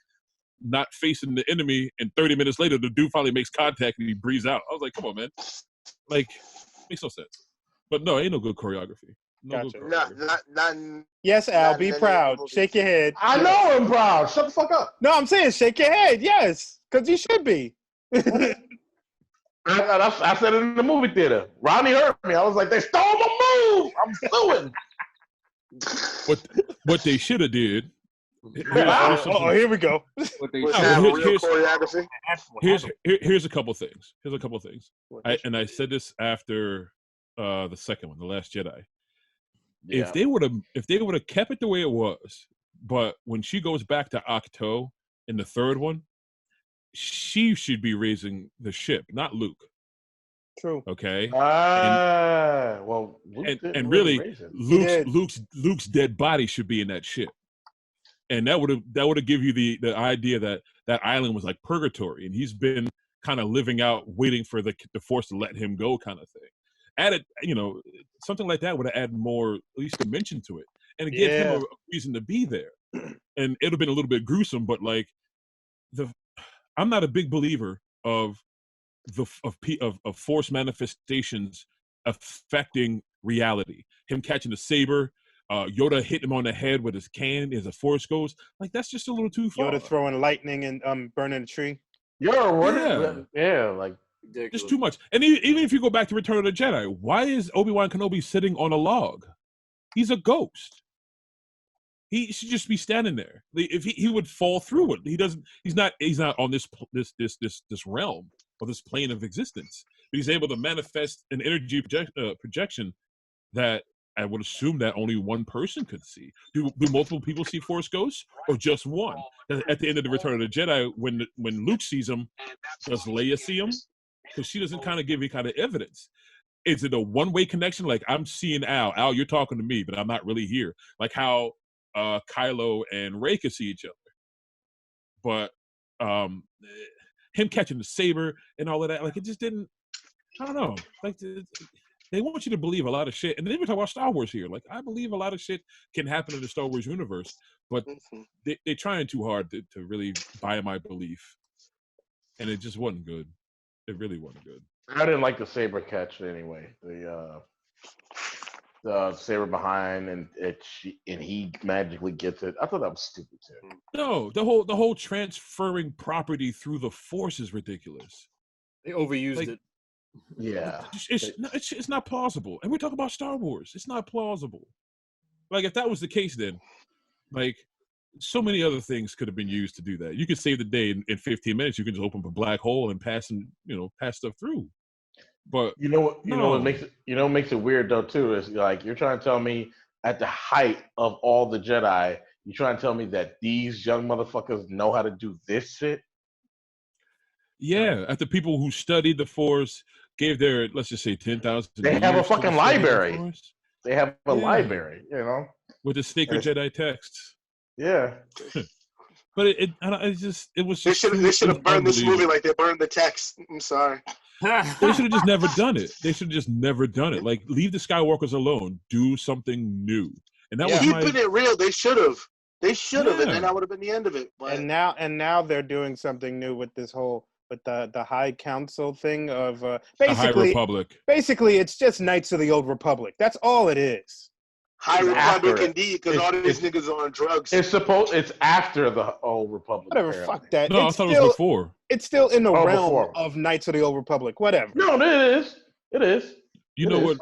not facing the enemy. And 30 minutes later, the dude finally makes contact and he breathes out. I was like, come on, man. Like, makes no sense. But no, ain't no good choreography. No Gotcha. good Not, choreography. not. yes, Al, Not be in any proud. movies. Shake your head. I know I'm proud. Shut the fuck up. No, I'm saying shake your head. Yes, because you should be. I said it in the movie theater. Rodney heard me. I was like, they stole my move. I'm suing. What they should have did. Here we go. What they Was Oh, that well, real here's- choreography? Here's a couple things. I said this after the second one, The Last Jedi. Yeah. If they would have kept it the way it was, but when she goes back to Ahch-To in the third one, she should be raising the ship, not Luke. True. Okay. Well, Luke didn't And really, raise him. Luke's dead body should be in that ship, and that would have give you the idea that island was like purgatory, and he's been kind of living out, waiting for the Force to let him go, kind of thing. Added, something like that would have added more, at least dimension to it, and it gave him a reason to be there. And it'd have been a little bit gruesome, but like I'm not a big believer of Force manifestations affecting reality. Him catching the saber, Yoda hitting him on the head with his can as a Force goes. Like that's just a little too far. Yoda throwing lightning and burning a tree. Yeah, like just too much. And even if you go back to Return of the Jedi, why is Obi-Wan Kenobi sitting on a log? He's a ghost. He should just be standing there. If he would fall through it, he doesn't. He's not on this realm or this plane of existence. But he's able to manifest an energy projection that I would assume that only one person could see. Do multiple people see Force Ghosts or just one? At the end of the Return of the Jedi, when Luke sees him, does Leia see him? Because she doesn't kind of give any kind of evidence. Is it a one-way connection? Like, I'm seeing Al. Al, you're talking to me, but I'm not really here. Like how Kylo and Rey could see each other. But him catching the saber and all of that, like, it just didn't, I don't know. Like, they want you to believe a lot of shit. And then we talk about Star Wars here. Like, I believe a lot of shit can happen in the Star Wars universe, but they're trying too hard to really buy my belief. And it just wasn't good. It really wasn't good. I didn't like the saber catch anyway. The saber behind and he magically gets it. I thought that was stupid too. No, the whole transferring property through the Force is ridiculous. They overused it. Yeah, it's not plausible. And we're talking about Star Wars. It's not plausible. Like, if that was the case, then like so many other things could have been used to do that. You could save the day in 15 minutes. You can just open up a black hole and pass stuff through. But what makes it weird though too is, like, you're trying to tell me at the height of all the Jedi, you're trying to tell me that these young motherfuckers know how to do this shit? Yeah, at the people who studied the Force, gave their, let's just say, 10,000. They have a fucking library. They have a library, with the sacred Jedi texts. Yeah. But it was. They should have burned this movie like they burned the text. I'm sorry. They should have just never done it. Like, leave the Skywalkers alone. Do something new. And that was keeping it real. They should have. And then that would have been the end of it. But... And now they're doing something new with this whole the High Council thing of basically the High Republic. Basically, it's just Knights of the Old Republic. That's all it is. High Republic indeed, because all these niggas are on drugs. It's after the Old Republic. Whatever, apparently. fuck that. No, I thought it was before. It's still in the realm before. of Knights of the Old Republic. Whatever. No, it is. It is. You know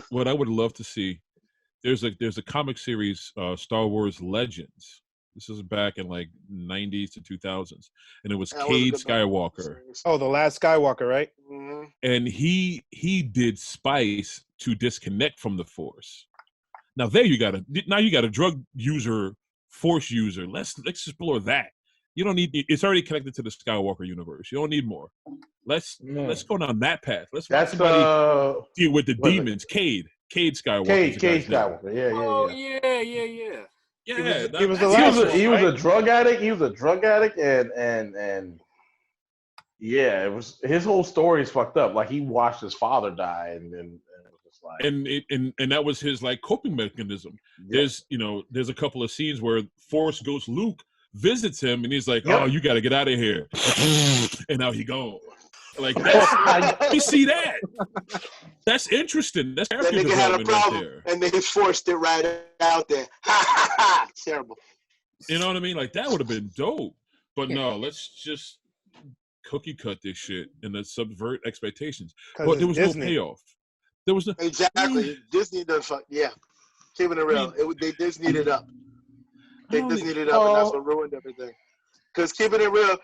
what I would love to see? There's a comic series, Star Wars Legends. This is back in like 90s to 2000s, and it was Cade Skywalker. Oh, the last Skywalker, right? Mm-hmm. And he did spice to disconnect from the Force. Now you got a drug user, Force user. Let's explore that. You don't need. It's already connected to the Skywalker universe. You don't need more. Let's go down that path. Let's watch somebody deal with the demons. Cade Skywalker. Cade Skywalker. Yeah. Oh yeah. Yeah, he was the last one, he was a drug addict. He was a drug addict, and yeah, it was his whole story is fucked up. Like, he watched his father die, and it was just like, and that was his like coping mechanism. Yep. There's a couple of scenes where Force Ghost Luke visits him, and he's like, "Oh, you got to get out of here," and now he goes. Like, that's, you see that? That's interesting. That's character development right there. And they forced it right out there. Ha ha ha! Terrible. You know what I mean? Like, that would have been dope. But no, let's just cookie cut this shit and let's subvert expectations. But there was no payoff. There was no exactly. Disney does fuck. Yeah, keeping it real. They Disneyed it up. They Disneyed it up, and that's what ruined everything. Because keeping it real,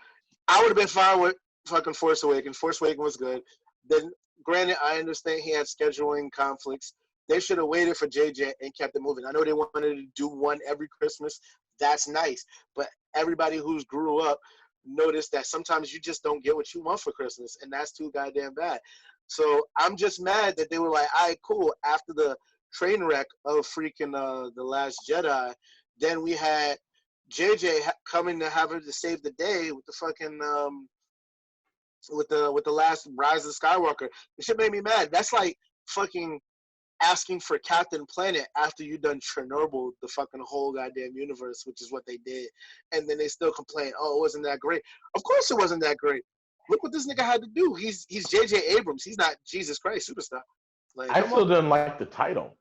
I would have been fine with fucking Force Awakens. Force Awakens was good. Then, granted, I understand he had scheduling conflicts. They should have waited for JJ and kept it moving. I know they wanted to do one every Christmas. That's nice. But everybody who's grew up noticed that sometimes you just don't get what you want for Christmas, and that's too goddamn bad. So I'm just mad that they were like, all right, cool. After the train wreck of freaking The Last Jedi, then we had JJ coming to have her to save the day with the fucking with the last Rise of Skywalker. It shit made me mad. That's like fucking asking for Captain Planet after you done Chernobyl the fucking whole goddamn universe, which is what they did. And then they still complain, oh, it wasn't that great. Of course it wasn't that great. Look what this nigga had to do. He's J.J. Abrams. He's not Jesus Christ Superstar. Like, I still didn't like the title.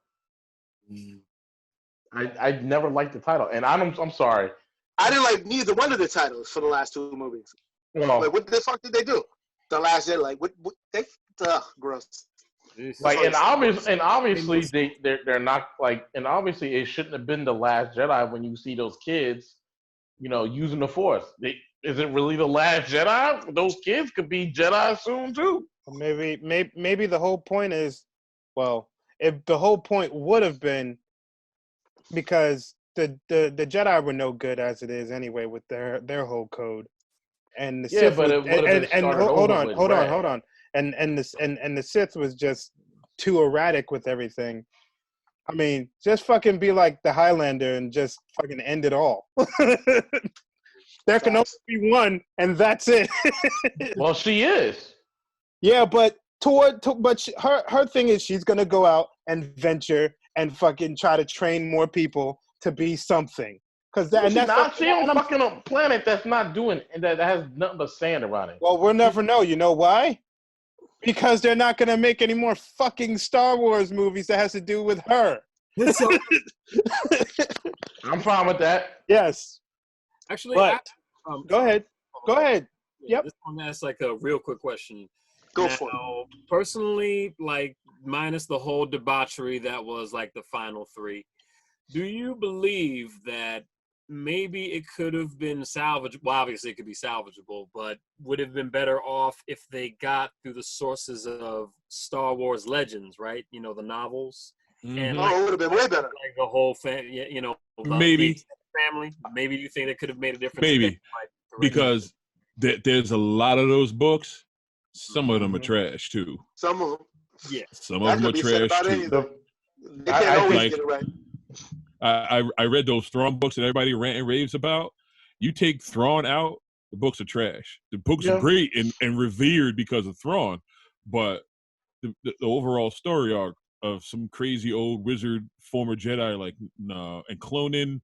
I never liked the title. And I'm sorry. I didn't like neither one of the titles for the last two movies. Well, like, what the fuck did they do? The Last Jedi, like, what they, gross. Like, and obviously Seamless. they're not like, and obviously it shouldn't have been the Last Jedi when you see those kids, using the Force. Is it really the Last Jedi? Those kids could be Jedi soon too. Maybe the whole point is, well, if the whole point would have been because the Jedi were no good as it is anyway with their whole code, and the Yeah, Sith but was, it would have been and started hold over on, with hold on, Red. hold on, and the Sith was just too erratic with everything. I mean, just fucking be like the Highlander and just fucking end it all. There can only be one, and that's it. Well, she is. Yeah, but her thing is she's gonna go out and venture and fucking try to train more people to be something. Cause that, and She's that's not. She on and I'm, fucking a planet that's not doing, and that has nothing but sand around it. well, we'll never know. You know why? Because they're not gonna make any more fucking Star Wars movies that has to do with her. So, I'm fine with that. Yes, actually, but go sorry. ahead. Go ahead. Yeah, Yep. This one asks like a real quick question. Go Now, for it. personally, like minus the whole debauchery that was like the final three, do you believe that maybe it could have been salvageable? Well, obviously it could be salvageable, but would have been better off if they got through the sources of Star Wars Legends, right? The novels, and Mhm. like, It would have been way better. like the whole family, the Maybe. extended family. Maybe you think that could have made a difference. Maybe. If they, like, Because there's a lot of those books. Some of them are Mhm. trash too. Some of them. yeah. Some That of them could are be said trash about too. anything. They I can't always think- get it right. I read those Thrawn books that everybody rant and raves about. You take Thrawn out, the books are trash. The books Yeah. are great and revered because of Thrawn, but the overall story arc of some crazy old wizard, former Jedi, like nah, and cloning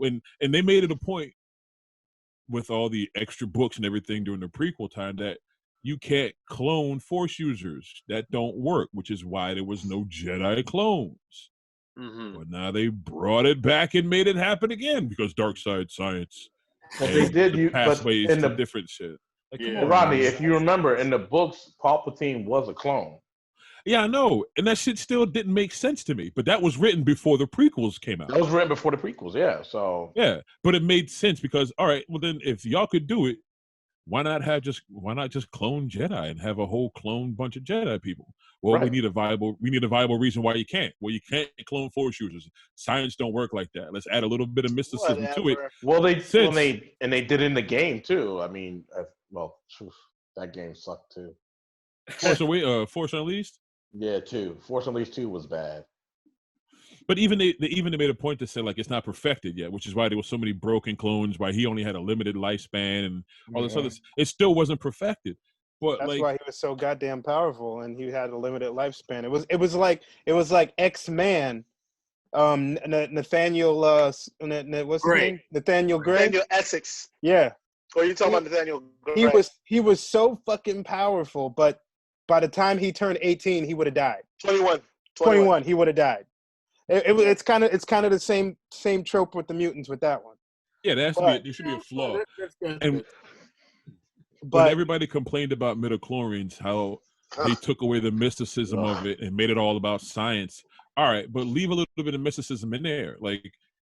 and they made it a point with all the extra books and everything during the prequel time that you can't clone Force users. That don't work, which is why there was no Jedi clones. Mm-hmm. But now they brought it back and made it happen again because dark side science. But and they did the you. But pathways in to the different shit. Like, come Yeah. on, Rodney, man. if you remember, in the books, Palpatine was a clone. Yeah, I know, and that shit still didn't make sense to me. But that was written before the prequels came out. That was written before the prequels. Yeah. So Yeah, but it made sense because all right, well then if y'all could do it, why not just clone Jedi and have a whole clone bunch of Jedi people? Well, Right. we need a viable reason why you can't. Well, you can't clone Force users. Science don't work like that. Let's add a little bit of mysticism to it. Whatever. well, they Since- they did it in the game too. I mean, that game sucked too. Force Unleashed. Yeah, too. Force Unleashed 2 was bad. But even they made a point to say like it's not perfected yet, which is why there was so many broken clones, why he only had a limited lifespan and all this Mhm. other. It still wasn't perfected. But That's like, why he was so goddamn powerful, and he had a limited lifespan. It was like X-Man, Nathaniel, what's his Gray. name? Nathaniel Gray. Nathaniel Essex. Yeah, Or you talking about Nathaniel Gray? he was so fucking powerful, but by the time he turned 18, he would have died. 21. 21, he would have died. It's kind of the same trope with the mutants with that one. yeah, there should be a flaw. And when But everybody complained about midichlorians, how they took away the mysticism of it and made it all about science. All right, but leave a little bit of mysticism in there. Like,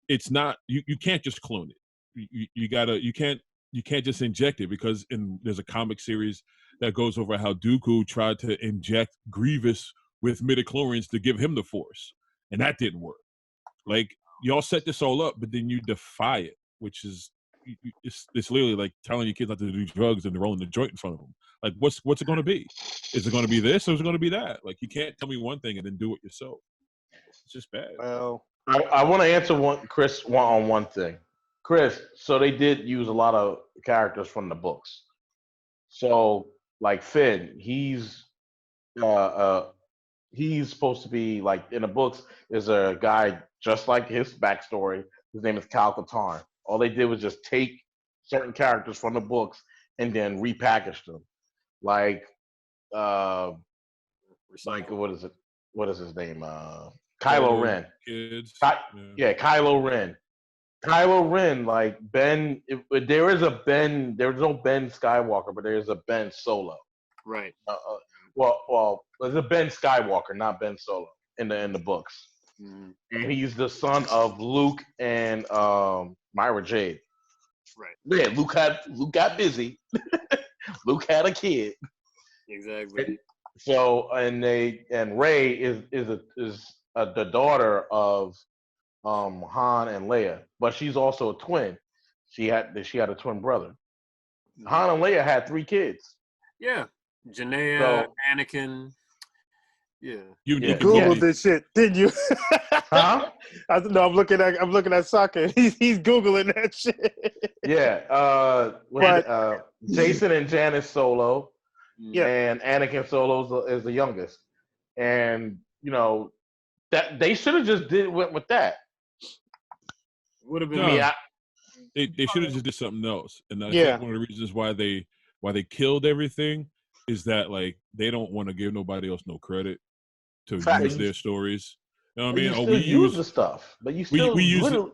it's not you can't just clone it. You can't just inject it because there's a comic series that goes over how Dooku tried to inject Grievous with midichlorians to give him the Force, and that didn't work. Like, y'all set this all up, but then you defy it, which is it's literally like telling your kids not to do drugs and rolling the joint in front of them. Like, what's it going to be? Is it going to be this or is it going to be that? Like, you can't tell me one thing and then do it yourself. It's just bad. well, I want to answer Chris on one thing. Chris, so they did use a lot of characters from the books. So, like Finn, he's supposed to be like in the books. There's a guy just like his backstory. His name is Cal Katarn. All they did was just take certain characters from the books and then repackage them. Like what is it? What is his name? Kylo Ren. Kids. Yeah, Kylo Ren. Kylo Ren, like Ben. There's no Ben Skywalker, but there is a Ben Solo. Right. well, it's a Ben Skywalker, not Ben Solo in the books, Mm, and he's the son of Luke and Myra Jade. right. Yeah, Luke got busy. Luke had a kid. Exactly. So and Rey is the daughter of Han and Leia, but she's also a twin. She had a twin brother. Han and Leia had 3 kids. Yeah. Janaea, So Anakin. Yeah. You yeah, Googled this shit, didn't you? huh? No, I'm looking at soccer. He's Googling that shit. Yeah. Jason and Janice Solo, Yeah. and Anakin Solo is the youngest, and that they should have just went with that. Would have been. No. I mean, They should have just did something else. And I Yeah. think one of the reasons why they killed everything is that like they don't want to give nobody else no credit to Facts. use their stories. You know what I you mean? still use the stuff, but you still we use it. literally-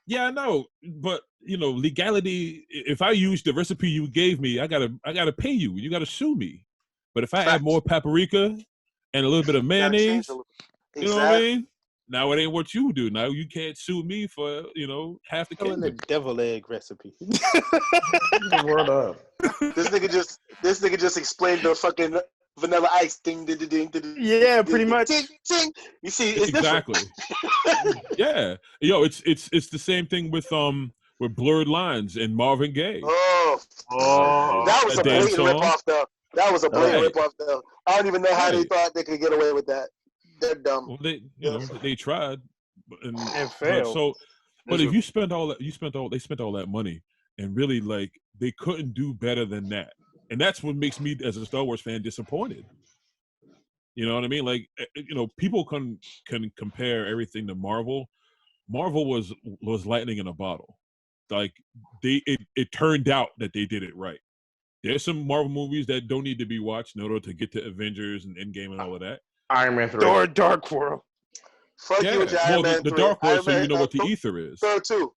Yeah, I know, but legality. If I use the recipe you gave me, I gotta pay you. You gotta sue me. But if I add Facts. more paprika and a little bit of Gotta change mayonnaise, a little. you know what I mean? Now it ain't what you do. Now you can't sue me for half the Killing the kingdom. devil egg recipe. the word up. This nigga just explained the fucking vanilla ice ding ding ding ding. ding Yeah, ding, pretty ding, much. Ding, ding. You see, it's Exactly. Yeah, it's the same thing with Blurred Lines and Marvin Gaye. different. Oh, that was a damn blatant song. ripoff though. That was a blatant Right. ripoff though. I don't even know how they Right. thought they could get away with that. They're dumb. Well, they tried And but failed. So, but if you spent all that, they spent all that money, and really like they couldn't do better than that, and that's what makes me as a Star Wars fan disappointed. You know what I mean? Like people can compare everything to Marvel. Marvel was lightning in a bottle. Like it turned out that they did it right. There's some Marvel movies that don't need to be watched in order to get to Avengers and Endgame and all of that. Iron Man 3. Thor Dark World. Fuck you with your well, Iron Man the 3. Dark World, Iron so you Man, know what the ether is. Thor 2.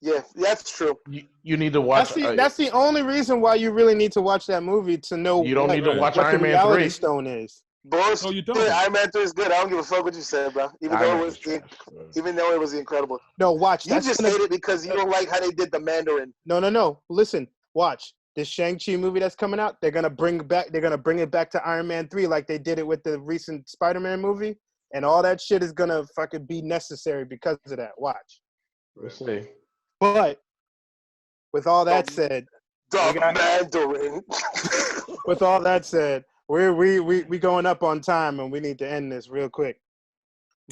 Yeah, that's true. You need to watch. That's the only reason why you really need to watch that movie to know You don't need to Right. watch what Iron the Man reality 3. stone is. Boris, No, you don't. Iron Man 3 is good. I don't give a fuck what you said, bro. Even Iron though Man it was is trash, bro. even though it was incredible. No, watch. You just hate it because you don't like how they did the Mandarin. No. Listen, watch. This Shang-Chi movie that's coming out, they're gonna bring it back to Iron Man 3 like they did it with the recent Spider-Man movie, and all that shit is gonna fucking be necessary because of that. Watch. Let's see. But with all that said, The We got- Mandarin. with all that said, we going up on time and we need to end this real quick.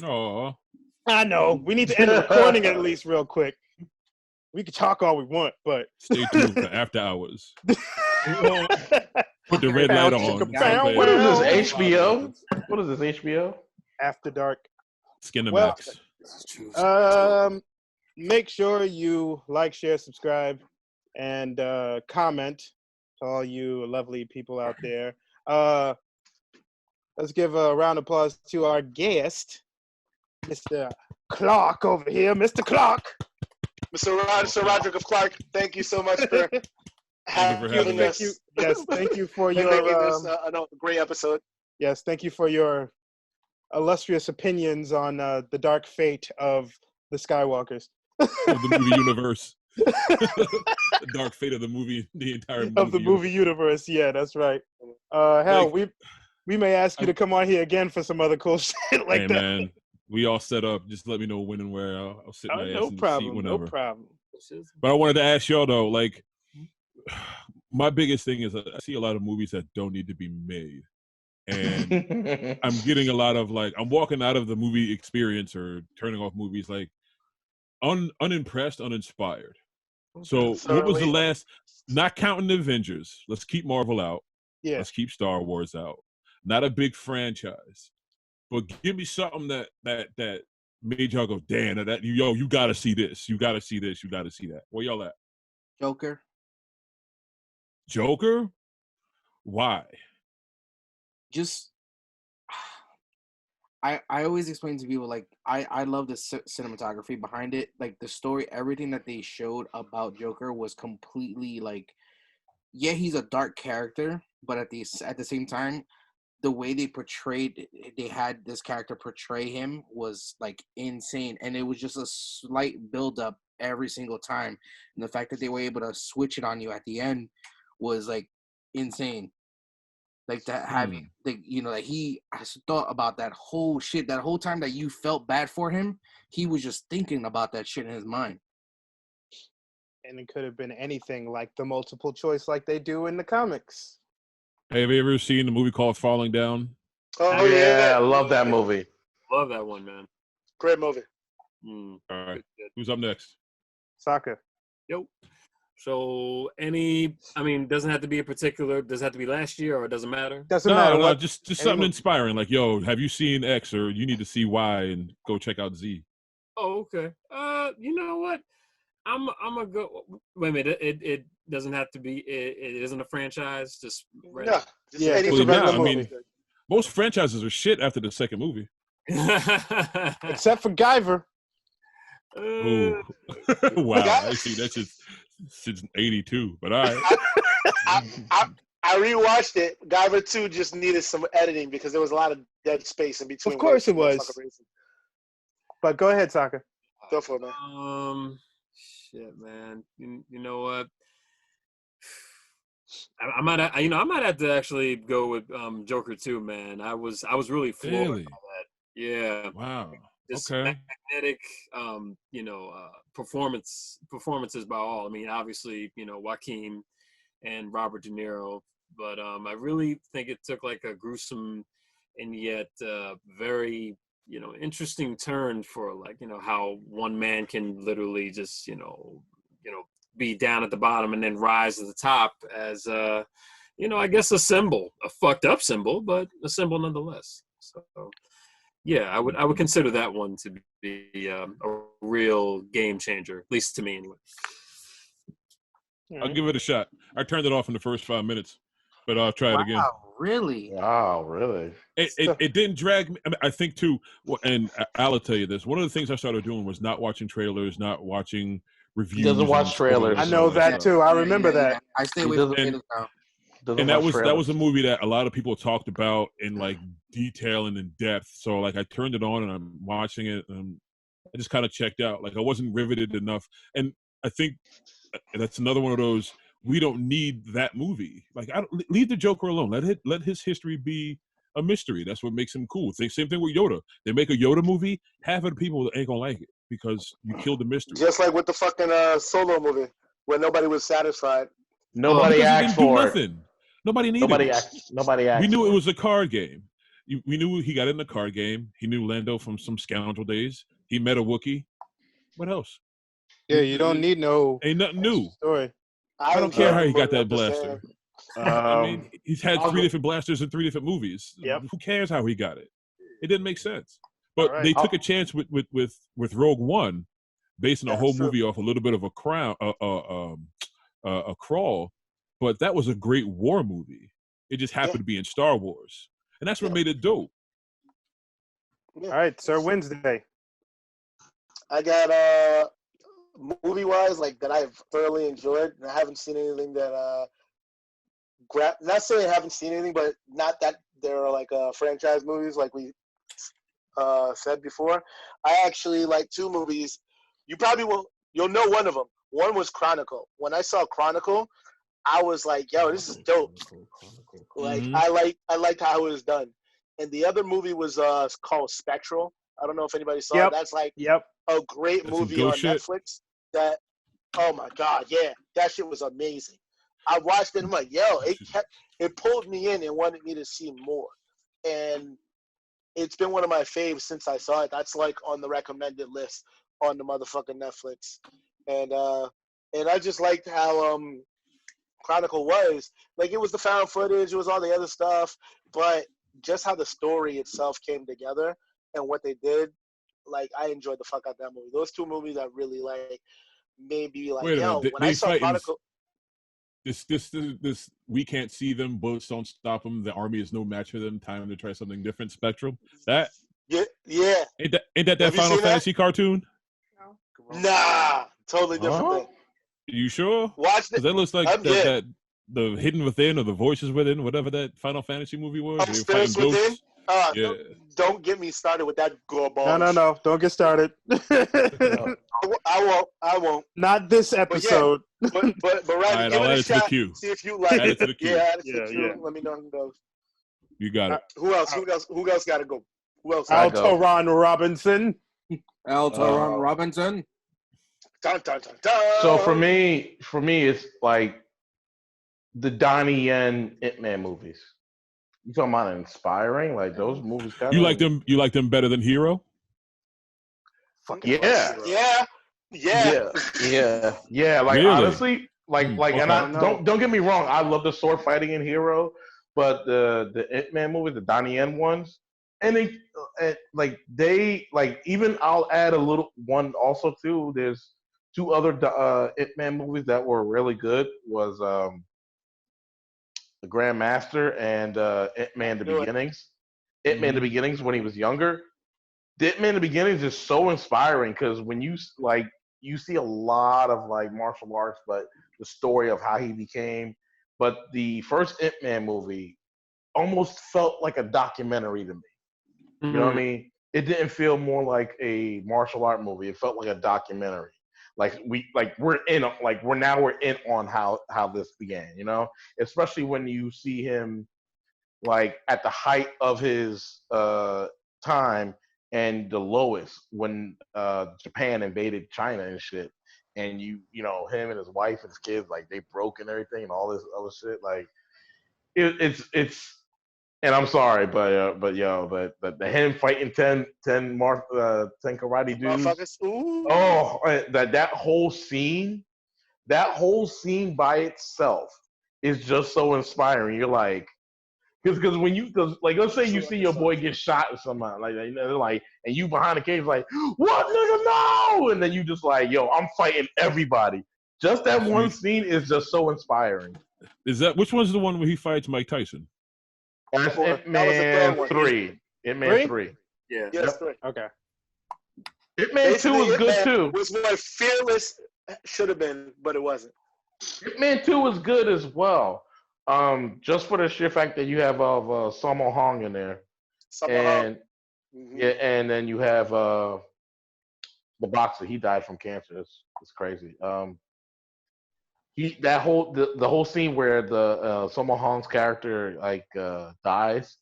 Oh, I know. We need to end the recording at least real quick. We can talk all we want, but stay tuned for After Hours. Put the red light on. Bow, What is wow. this, HBO? What is this, HBO? After Dark. Skinemax. Make sure you like, share, subscribe, and comment to all you lovely people out there. Let's give a round of applause to our guest, Mr. Clarke over here. Mr. Clarke. Sir Roderick of Clark, thank you so much for having Thank us. you. Yes, thank you for And your making this a great episode. yes, thank you for your illustrious opinions on the dark fate of the Skywalkers. Of the movie universe. The dark fate of the movie, the entire movie. Of the movie universe. Yeah, that's right. Hell, Like- we may ask you to come on here again for some other cool shit like Hey that. man, we all set up. Just let me know when and where. I'll sit my ass No in the seat problem. whenever. No problem. But I wanted to ask y'all though, like, my biggest thing is I see a lot of movies that don't need to be made, and I'm getting a lot of like I'm walking out of the movie experience or turning off movies like unimpressed, uninspired. So what was the Thoroughly. last? Not counting the Avengers. Let's keep Marvel out. Yeah. Let's keep Star Wars out. Not a big franchise, but give me something that made y'all go, damn, that you gotta see this. You gotta see this. You gotta see that. Where y'all at? Joker. Joker? Why? Just I always explain to people like I love the cinematography behind it, like the story, everything that they showed about Joker was completely like, yeah, he's a dark character, but at the same time, the way they had this character portray him was like insane, and it was just a slight build up every single time, and the fact that they were able to switch it on you at the end was like insane. Like that having that he has thought about that whole shit that whole time that you felt bad for him, he was just thinking about that shit in his mind. And it could have been anything like the multiple choice like they do in the comics. Hey, have you ever seen the movie called Falling Down? Oh yeah, I love that movie. Love that one, man. Great movie. All right. Who's up next? Sokka. Yo. So doesn't have to be a particular, does it have to be last year or it doesn't matter? Doesn't matter. No, What, just something inspiring. Like, yo, have you seen X or you need to see Y and go check out Z? Oh, okay. You know what? I'm gonna go. Wait a minute. It doesn't have to be. It isn't a franchise. Just Yeah. Just Yeah, any Well, regular I movie. mean, most franchises are shit after the second movie. except for Guyver. Ooh. Wow. I see that shit's since 82, but all right. I rewatched it. Guyver 2 just needed some editing because there was a lot of dead space in between. Of course it where was. But go ahead, Sokka. Go for it, man. Shit, man. You know what? I might have to actually go with Joker 2, man. I was really floored by that. Yeah. Wow. This Okay. magnetic, performances by all. I mean, obviously, Joaquin and Robert De Niro, but I really think it took like a gruesome and yet very, interesting turn for like, how one man can literally just, be down at the bottom and then rise to the top as, I guess a symbol, a fucked up symbol, but a symbol nonetheless. So. Yeah, I would consider that one to be a real game changer, at least to me anyway. I'll give it a shot. I turned it off in the first 5 minutes, but I'll try it again. Really? Wow, really? It didn't drag me. I mean, I think too, and I'll tell you this. One of the things I started doing was not watching trailers, not watching reviews. He doesn't watch trailers. I know that too. I remember that. I stay away from trailers now. And that was a movie that a lot of people talked about in like detail and in depth. So like I turned it on and I'm watching it and I just kind of checked out. Like I wasn't riveted enough. And I think that's another one of those, we don't need that movie. Like leave the Joker alone. Let his history be a mystery. That's what makes him cool. Same thing with Yoda. They make a Yoda movie, half of the people ain't gonna like it because you killed the mystery. Just like with the fucking Solo movie where nobody was satisfied. Nobody asked for it. Nobody needed it. Nobody asked. We knew it was a card game. We knew he got in the card game. He knew Lando from some scoundrel days. He met a Wookiee. What else? Yeah, you don't need no. Ain't nothing new. Story. I don't care how he got that blaster. I mean, he's had 3 different blasters in 3 different movies. Yep. Who cares how he got it? It didn't make sense. But they took a chance with Rogue One, basing a whole movie off a little bit of a crawl. But that was a great war movie. It just happened to be in Star Wars. And that's what made it dope. All right, Sir Wednesday. I got movie-wise, like that I've thoroughly enjoyed, and I haven't seen anything that not saying I haven't seen anything, but not that there are like franchise movies like we said before. I actually like 2 movies. You'll know one of them. One was Chronicle. When I saw Chronicle, I was like, yo, this is dope. Like I liked how it was done. And the other movie was called Spectral. I don't know if anybody saw it. That's like a great movie on Netflix. That, oh my God, yeah, that shit was amazing. I watched it and I'm like, yo, it pulled me in and wanted me to see more. And it's been one of my faves since I saw it. That's like on the recommended list on the motherfucking Netflix. And I just liked how Chronicle was. Like, it was the found footage, it was all the other stuff, but just how the story itself came together and what they did, like, I enjoyed the fuck out that movie. Those 2 movies that really, like, made me like, yo, when I saw Chronicle... This we can't see them, bullets don't stop them, the army is no match for them, time to try something different, Spectrum. That? Yeah. Ain't that Final Fantasy cartoon? Nah, totally different thing. You sure? Watch it. Because that looks like the Hidden Within or the Voices Within, whatever that Final Fantasy movie was. Oh, They were Spirits fighting Within. ghosts. Yeah. Don't get me started with that garbage. No. Don't get started. I won't. Not this episode. But Rodney, All right, give I'll it add a it to the shot. queue. See if you like Add it. it to the queue. Yeah, add it to the Yeah. queue. Let me know who goes. You got it. Who else? Who else got to go? Who else? I go. Ron Robinson. Ron Robinson. Dun, dun, dun, dun. So for me, it's like the Donnie Yen Ip-Man movies. You talking about inspiring? Like those movies. You like them? You like them better than Hero? Yeah. Like Really? honestly, like, and I Okay. don't get me wrong. I love the sword fighting in Hero, but the Ip-Man movies, the Donnie Yen ones, and they even I'll add a little one also too. There's two other Ip-Man movies that were really good. Was the Grandmaster and Ip-Man the Beginnings. Ip-Man the Beginnings when he was younger. Ip-Man the Beginnings is so inspiring because when you see a lot of like martial arts, but the story of how he became. But the first Ip-Man movie almost felt like a documentary to me. You know what I mean? It didn't feel more like a martial art movie. It felt like a documentary. We're in on how this began, you know? Especially when you see him like at the height of his time and the lowest when Japan invaded China and shit. And you know, him and his wife and his kids, like they broke and everything and all this other shit. Like it's and I'm sorry, but the him fighting 10 karate dudes. Motherfuckers. Ooh. Oh, that whole scene by itself is just so inspiring. You're like, because let's say you see your boy get shot or something like, and you behind the cage like, what nigga no, and then you just like, yo, I'm fighting everybody. Just that one scene is just so inspiring. Is that which one's the one where he fights Mike Tyson? That's That was the Ip-Man third one. 3. Ip-Man 3. Yeah. Yes, three. Okay. Ip-Man 2 was good too. Was what Fearless should have been, but it wasn't. Ip-Man 2 was good as well. Just for the sheer fact that you have Sammo Hung in there. And and then you have the boxer. He died from cancer. It's crazy. The whole scene where the Sammo Hung's character dies,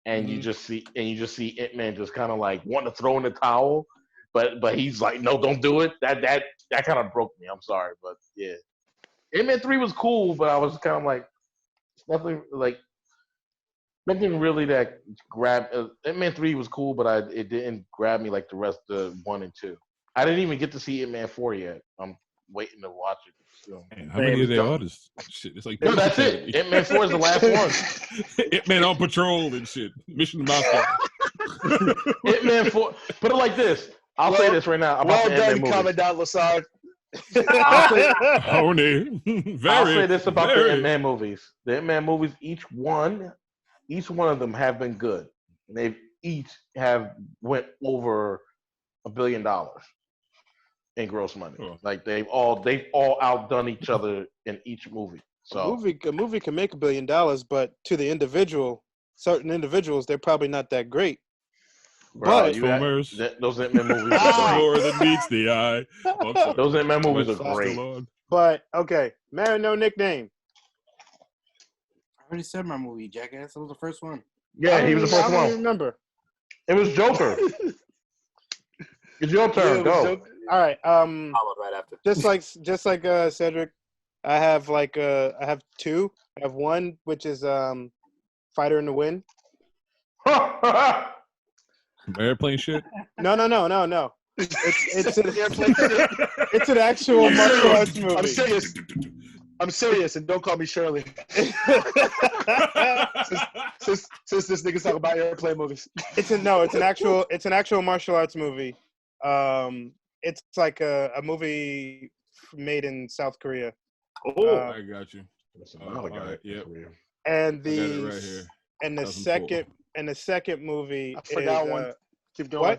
and you just see Ip-Man just kind of like wanting to throw in the towel, but he's like, no, don't do it. That kind of broke me. I'm sorry, but yeah, Ip-Man 3 was cool, but I was kind of like, nothing really that grabbed. Ip-Man 3 was cool, but it didn't grab me like the rest of 1 and 2. I didn't even get to see Ip-Man 4 yet. I'm waiting to watch it. So. Man, how many of there are? Shit, it's like no, that's it. Ip-Man 4 is the last one. Ip-Man on patrol and shit. Mission to Moscow. Ip-Man 4. Put it like this. I'll say this right now about the Ip-Man movies. Commandant Lassard. I'll say this about the Ip-Man movies. The Ip-Man movies, each one of them have been good. They've each have went over $1 billion in gross money. Like they've all outdone each other in each movie. So a movie can make $1 billion, but to the certain individuals, they're probably not that great. Bro, but those Ip-Man movies more than meets the eye. Those Ip-Man movies are great. But okay, Man No Nickname. I already said my movie, Jackass. That was the first one. Yeah, he was the first one. I don't remember. It was Joker. It's your turn. Go. All right. Followed right after. Just like Cedric, I have two. I have one which is Fighter in the Wind. Airplane shit. No. It's an actual martial arts movie. I'm serious, and don't call me Shirley. since this nigga's talking about airplane movies. It's an actual martial arts movie. It's like a movie made in South Korea. Oh, I got you. Yep. And the second movie. I forgot one. Keep going.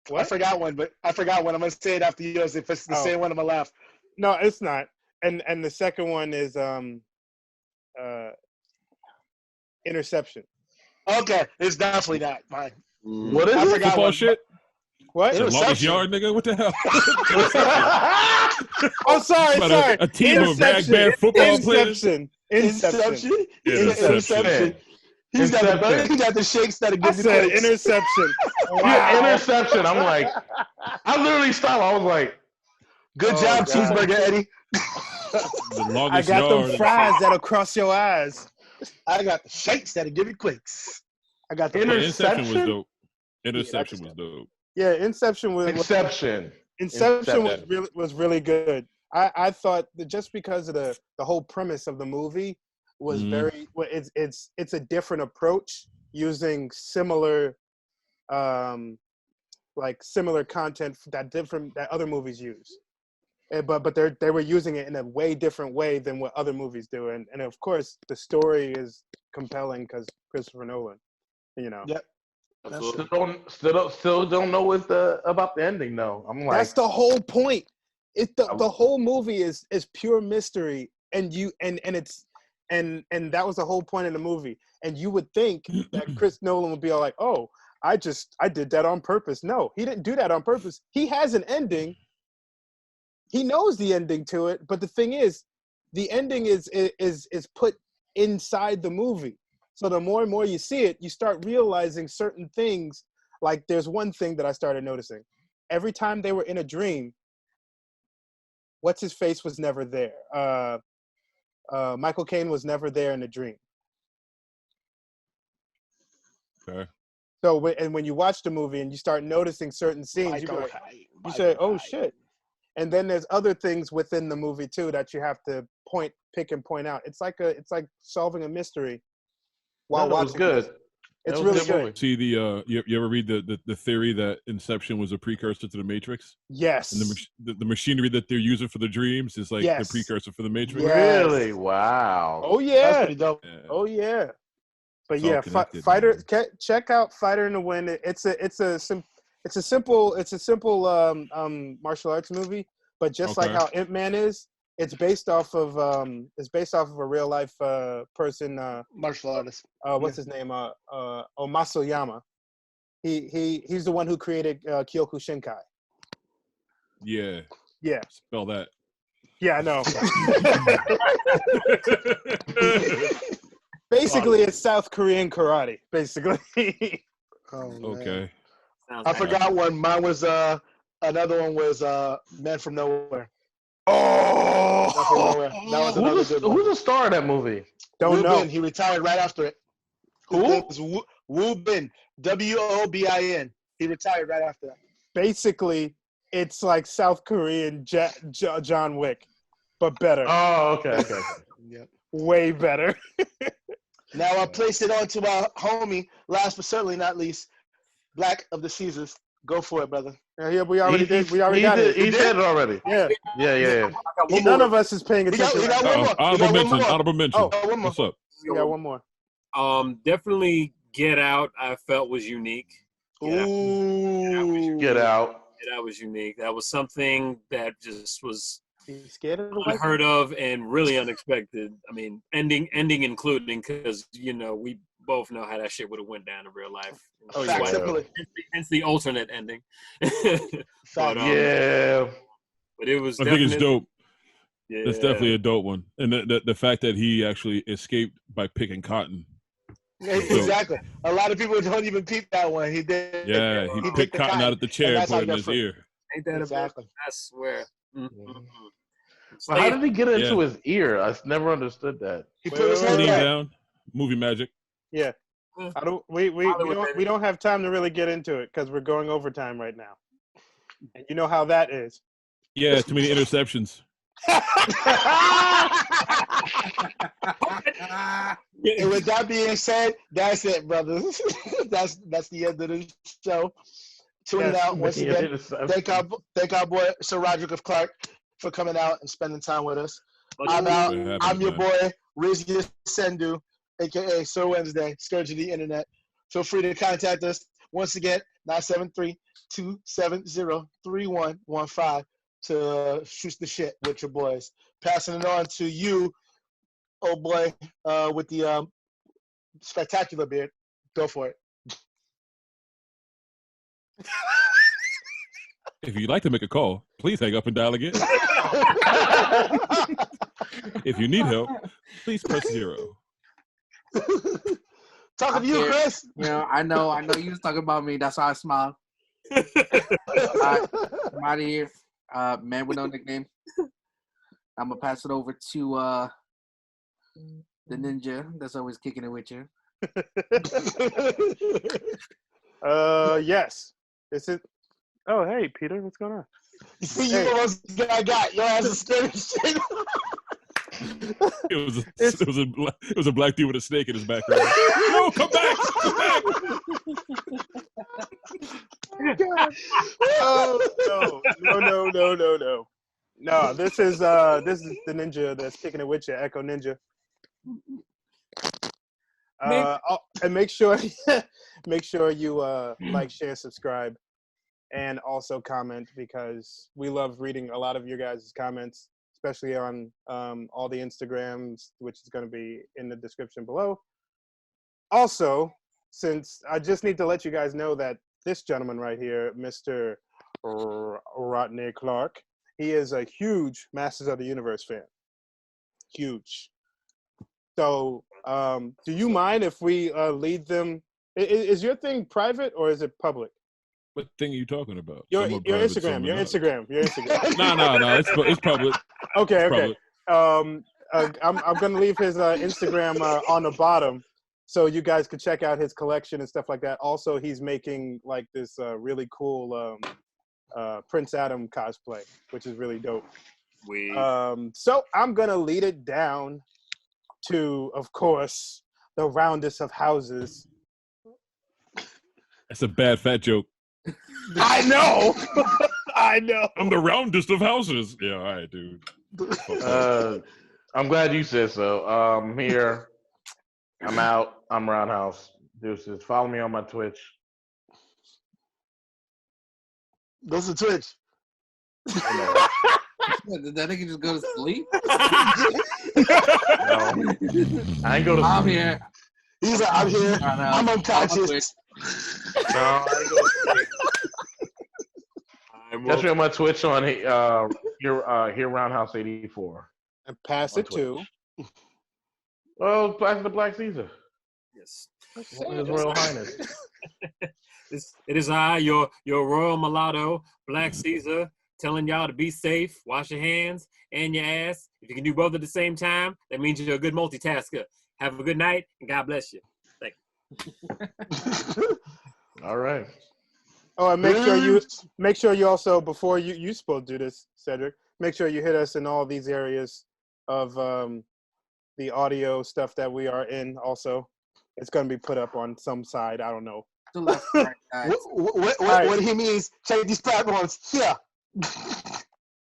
What? I forgot one, but I forgot one. I'm gonna say it after yours. If it's the same one, I'm gonna laugh. No, it's not. And the second one is Interception. Okay, it's definitely not mine. What is I it? forgot Football what. shit. What? The longest Interception. yard, nigga. What the hell? Oh, sorry, About sorry. a team of ragman football players. Inception. Inception. He said Interception. interception. He's got Inception. he got the shakes that'll I give you said quakes. interception. Yeah, Wow. interception. I'm like, I literally stopped. I was like, Good Oh, job, God. cheeseburger Eddie. The I longest got yard. them fries that'll cross your eyes. I got the shakes that'll give you quakes. I got the Yeah, Inception was Interception? dope. Interception was dope. yeah. Inception was Inception. Inception Inception. was really good. I thought that just because of the whole premise of the movie was Mhm. very well, it's a different approach using similar like similar content that other movies use. But they were using it in a way different way than what other movies do, and of course the story is compelling because Christopher Nolan, you know. Yep. Still don't know what's about the ending though. I'm like, That's the whole point. The whole movie is pure mystery, and that was the whole point of the movie. And you would think that Chris Nolan would be all like, "Oh, I did that on purpose." No, he didn't do that on purpose. He has an ending. He knows the ending to it, but the thing is, the ending is put inside the movie. So the more and more you see it, you start realizing certain things. Like there's one thing that I started noticing. Every time they were in a dream, what's his face was never there. Michael Caine was never there in the dream. Okay. So when you watch the movie and you start noticing certain scenes, you say, "Oh shit!" And then there's other things within the movie too that you have to pick and point out. It's like solving a mystery while no, it was watching. good. It's It was a really good good. movie. See the you ever read the theory that Inception was a precursor to the Matrix, Yes. and the machinery that they're using for the dreams is like Yes. the precursor for the Matrix. Yes. Really? Wow. Oh That's yeah. pretty dope. Yeah. Oh yeah. But It's all yeah, connected, Fighter. man. Check out Fighter in the Wind. It's a simple martial arts movie. But just like Okay. how Ip Man is, it's based off of a real life person. Martial artist. What's his name? Omasoyama. He's the one who created Kyoku Shinkai. Yeah. Yeah. Spell that. Yeah, I know. Basically, it's South Korean karate. Basically. Oh, man. Okay. I forgot one. Mine was another one was Man from Nowhere. Oh. Man from Nowhere. That was another good one. Who's the star of that movie? Don't Woo know. Bin. He retired right after it. His Who? name is Woo Bin. Wobin. He retired right after that. Basically, it's like South Korean John Wick, but better. Oh, okay. Yep. Way better. Now I'll place it on to our homie, last but certainly not least, Black of the Caesars. Go for it, brother. Yeah, we already did. We already got did, it. He said it already. Yeah. Yeah. None of us is paying We got attention. one more. Honorable mention. Honorable mention. Oh, one more. What's up? We got one more. Definitely Get Out. I felt was unique. Ooh. Get out. Get Out was unique. That was something that just was You scared of the white unheard of and really unexpected. I mean, ending including because we both know how that shit would have went down in real life. Oh, Fact yeah. simply. Hence the alternate ending. Fact. Yeah. But it was. I think it's dope. Yeah. It's definitely a dope one, and the fact that he actually escaped by picking cotton. Exactly. A lot of people don't even peep that one. He did. Yeah, he picked picked the cotton out of the chair and that's put how it in he his got free. ear. Ain't that Exactly. I swear. So how did he get into Yeah. his ear? I never understood that. He put his Wait, head Lean back. down. Movie magic. Yeah. I don't. We don't have time to really get into it because we're going overtime right now, and you know how that is. Yeah, too many interceptions. And with that being said, that's it, brothers. that's the end of the show. Tuning Yes. out once again. Thank our boy Sir Roderick of Clark for coming out and spending time with us. I'm out. For having I'm me, your man. boy Rizzy Sendu, aka Sir Wednesday, Scourge of the Internet. Feel free to contact us once again 973-270-3115 to shoot the shit with your boys. Passing it on to you, old boy with the spectacular beard. Go for it. If you'd like to make a call, please hang up and dial again. If you need help, please press 0. Talking to you, here. Chris. You know, I know you was talking about me. That's why I smiled. I'm out of here. Man with no nickname. I'm gonna pass it over to the ninja that's always kicking it with you. Yes. This is. Oh, hey, Peter, what's going on? You see, Hey. you almost got your ass is scared as shit. It was a black dude with a snake in his background. No, come back! Come back! Oh no. No, this is the ninja that's kicking it with you, Echo Ninja. And make sure you like, share, subscribe, and also comment, because we love reading a lot of your guys' comments, especially on all the Instagrams, which is going to be in the description below. Also, since I just need to let you guys know that this gentleman right here, Mr. Rodney Clarke, he is a huge Masters of the Universe fan. Huge. So, do you mind if we lead them? Is your thing private or is it public? What thing are you talking about? Your Some are private, some Instagram. are Your not. Instagram. Your Instagram. No. It's public. Okay. Public. I'm gonna leave his Instagram on the bottom, so you guys could check out his collection and stuff like that. Also, he's making like this really cool Prince Adam cosplay, which is really dope. So I'm gonna lead it down to, of course, the roundest of houses. That's a bad fat joke. I know. I know. I'm the roundest of houses. Yeah, all right, dude. I'm glad you said so. I'm here. I'm out. I'm Roundhouse. Deuces. Follow me on my Twitch. Go to Twitch. Did that nigga just go to sleep? No, I ain't go to I'm sleep. here. He's like, I'm here. I'm unconscious. No, I ain't go to sleep. Catch me on my Twitch on here Roundhouse 84. And pass it to. Well, pass the Black Caesar. Yes. His Royal Highness. It is I, your royal mulatto, Black Caesar, telling y'all to be safe, wash your hands and your ass. If you can do both at the same time, that means you're a good multitasker. Have a good night, and God bless you. Thank you. All right. Oh, and make sure you also, before you supposed to do this, Cedric, make sure you hit us in all these areas of the audio stuff that we are in. Also, it's going to be put up on some side. I don't know. The left, right, guys. What he means, check these platforms here.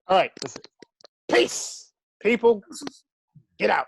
All right. Peace, people. Get out.